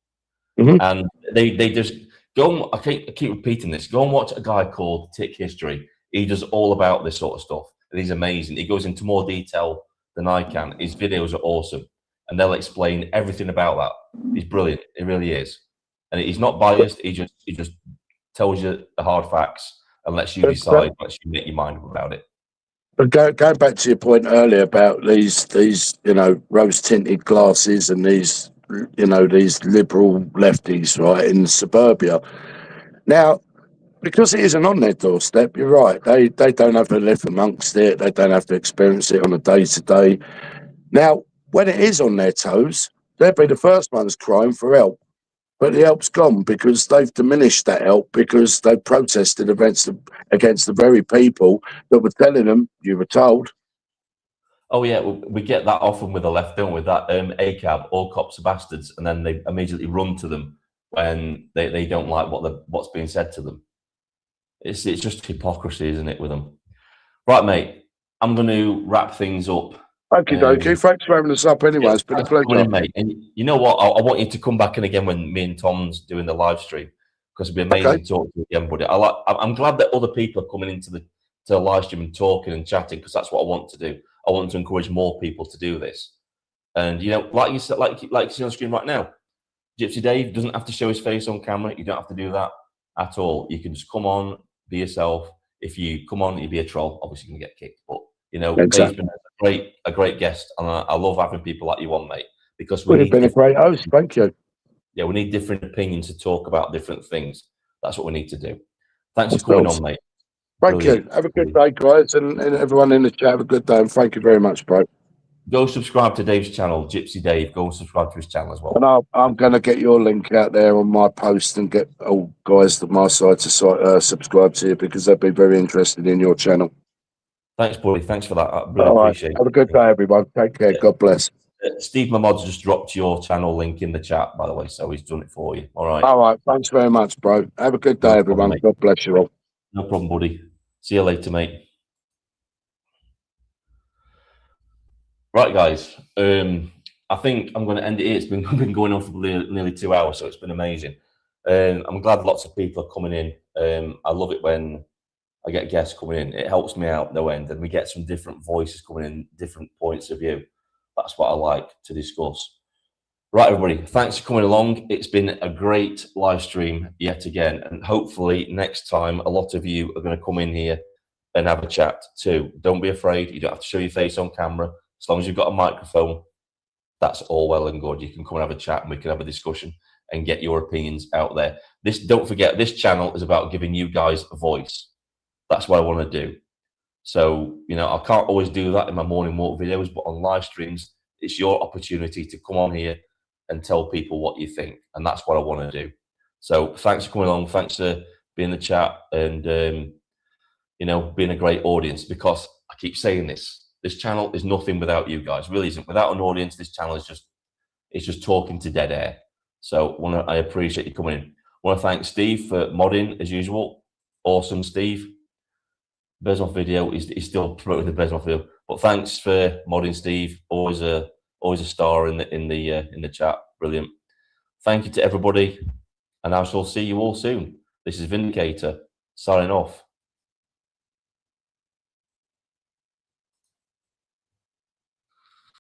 And they just go. I keep repeating this. Go and watch a guy called Tick History. He does all about this sort of stuff, and he's amazing. He goes into more detail than I can. His videos are awesome, and they'll explain everything about that. He's brilliant. He really is, and he's not biased. He just tells you the hard facts and lets you decide, lets you make your mind up about it. But going back to your point earlier about these you know, rose tinted glasses and these, you know, these liberal lefties, right, in suburbia. Now, because it isn't on their doorstep, you're right. They don't have to live amongst it. They don't have to experience it on a day to day. Now, when it is on their toes, they'll be the first ones crying for help. But the help's gone because they've diminished that help because they protested against the very people that were telling them, you were told. Oh, yeah, we get that often with the left, don't we? That ACAB, all cops are bastards, and then they immediately run to them when they don't like what's being said to them. It's just hypocrisy, isn't it, with them? Right, mate, I'm going to wrap things up. Okie dokie. Thanks for having us up anyway. Yeah, it's been a pleasure. Mate. And you know what? I want you to come back in again when me and Tom's doing the live stream, because it'd be amazing to talk to you again, buddy. I'm glad that other people are coming into the live stream and talking and chatting, because that's what I want to do. I want to encourage more people to do this. And, you know, like you said, like you see on the screen right now, Gypsy Dave doesn't have to show his face on camera. You don't have to do that at all. You can just come on, be yourself. If you come on, you'll be a troll. Obviously, you're going to get kicked. But, you know, exactly. Dave's been a great guest. And I love having people like you on, mate, because we've been a great host. Thank you. Yeah, we need different opinions to talk about different things. That's what we need to do. Thanks for coming on, mate. Thank you. Have a good day, guys, and everyone in the chat. Have a good day, and thank you very much, bro. Go subscribe to Dave's channel, Gypsy Dave. Go and subscribe to his channel as well. And I'm going to get your link out there on my post and get all guys to my side to subscribe to you, because they'd be very interested in your channel. Thanks, buddy. Thanks for that. I really appreciate it. Have a good day, everyone. Take care. God bless. Steve Mamod's just dropped your channel link in the chat, by the way, so he's done it for you. All right. All right. Thanks very much, bro. Have a good day, everyone. Problem, God bless you all. No problem, buddy. See you later, mate. Right, guys. I think I'm going to end it here. It's been going on for nearly 2 hours, so it's been amazing. I'm glad lots of people are coming in. I love it when I get guests coming in. It helps me out no end, and we get some different voices coming in, different points of view. That's what I like to discuss. Right, everybody, thanks for coming along. It's been a great live stream yet again, and hopefully next time a lot of you are going to come in here and have a chat too. Don't be afraid. You don't have to show your face on camera. As long as you've got a microphone, that's all well and good. You can come and have a chat and we can have a discussion and get your opinions out there. Don't forget, this channel is about giving you guys a voice. That's what I want to do. So, you know, I can't always do that in my morning walk videos, but on live streams, it's your opportunity to come on here and tell people what you think. And that's what I want to do. So thanks for coming along. Thanks for being in the chat and, you know, being a great audience, because I keep saying this channel is nothing without you guys. Really isn't. Without an audience, this channel is just talking to dead air. So I appreciate you coming in. I want to thank Steve for modding as usual. Awesome, Steve. Bezos video, he's still promoting the Bezos video. But thanks for modding, Steve. Always a star in the chat. Brilliant. Thank you to everybody, and I shall see you all soon. This is Vindicator signing off.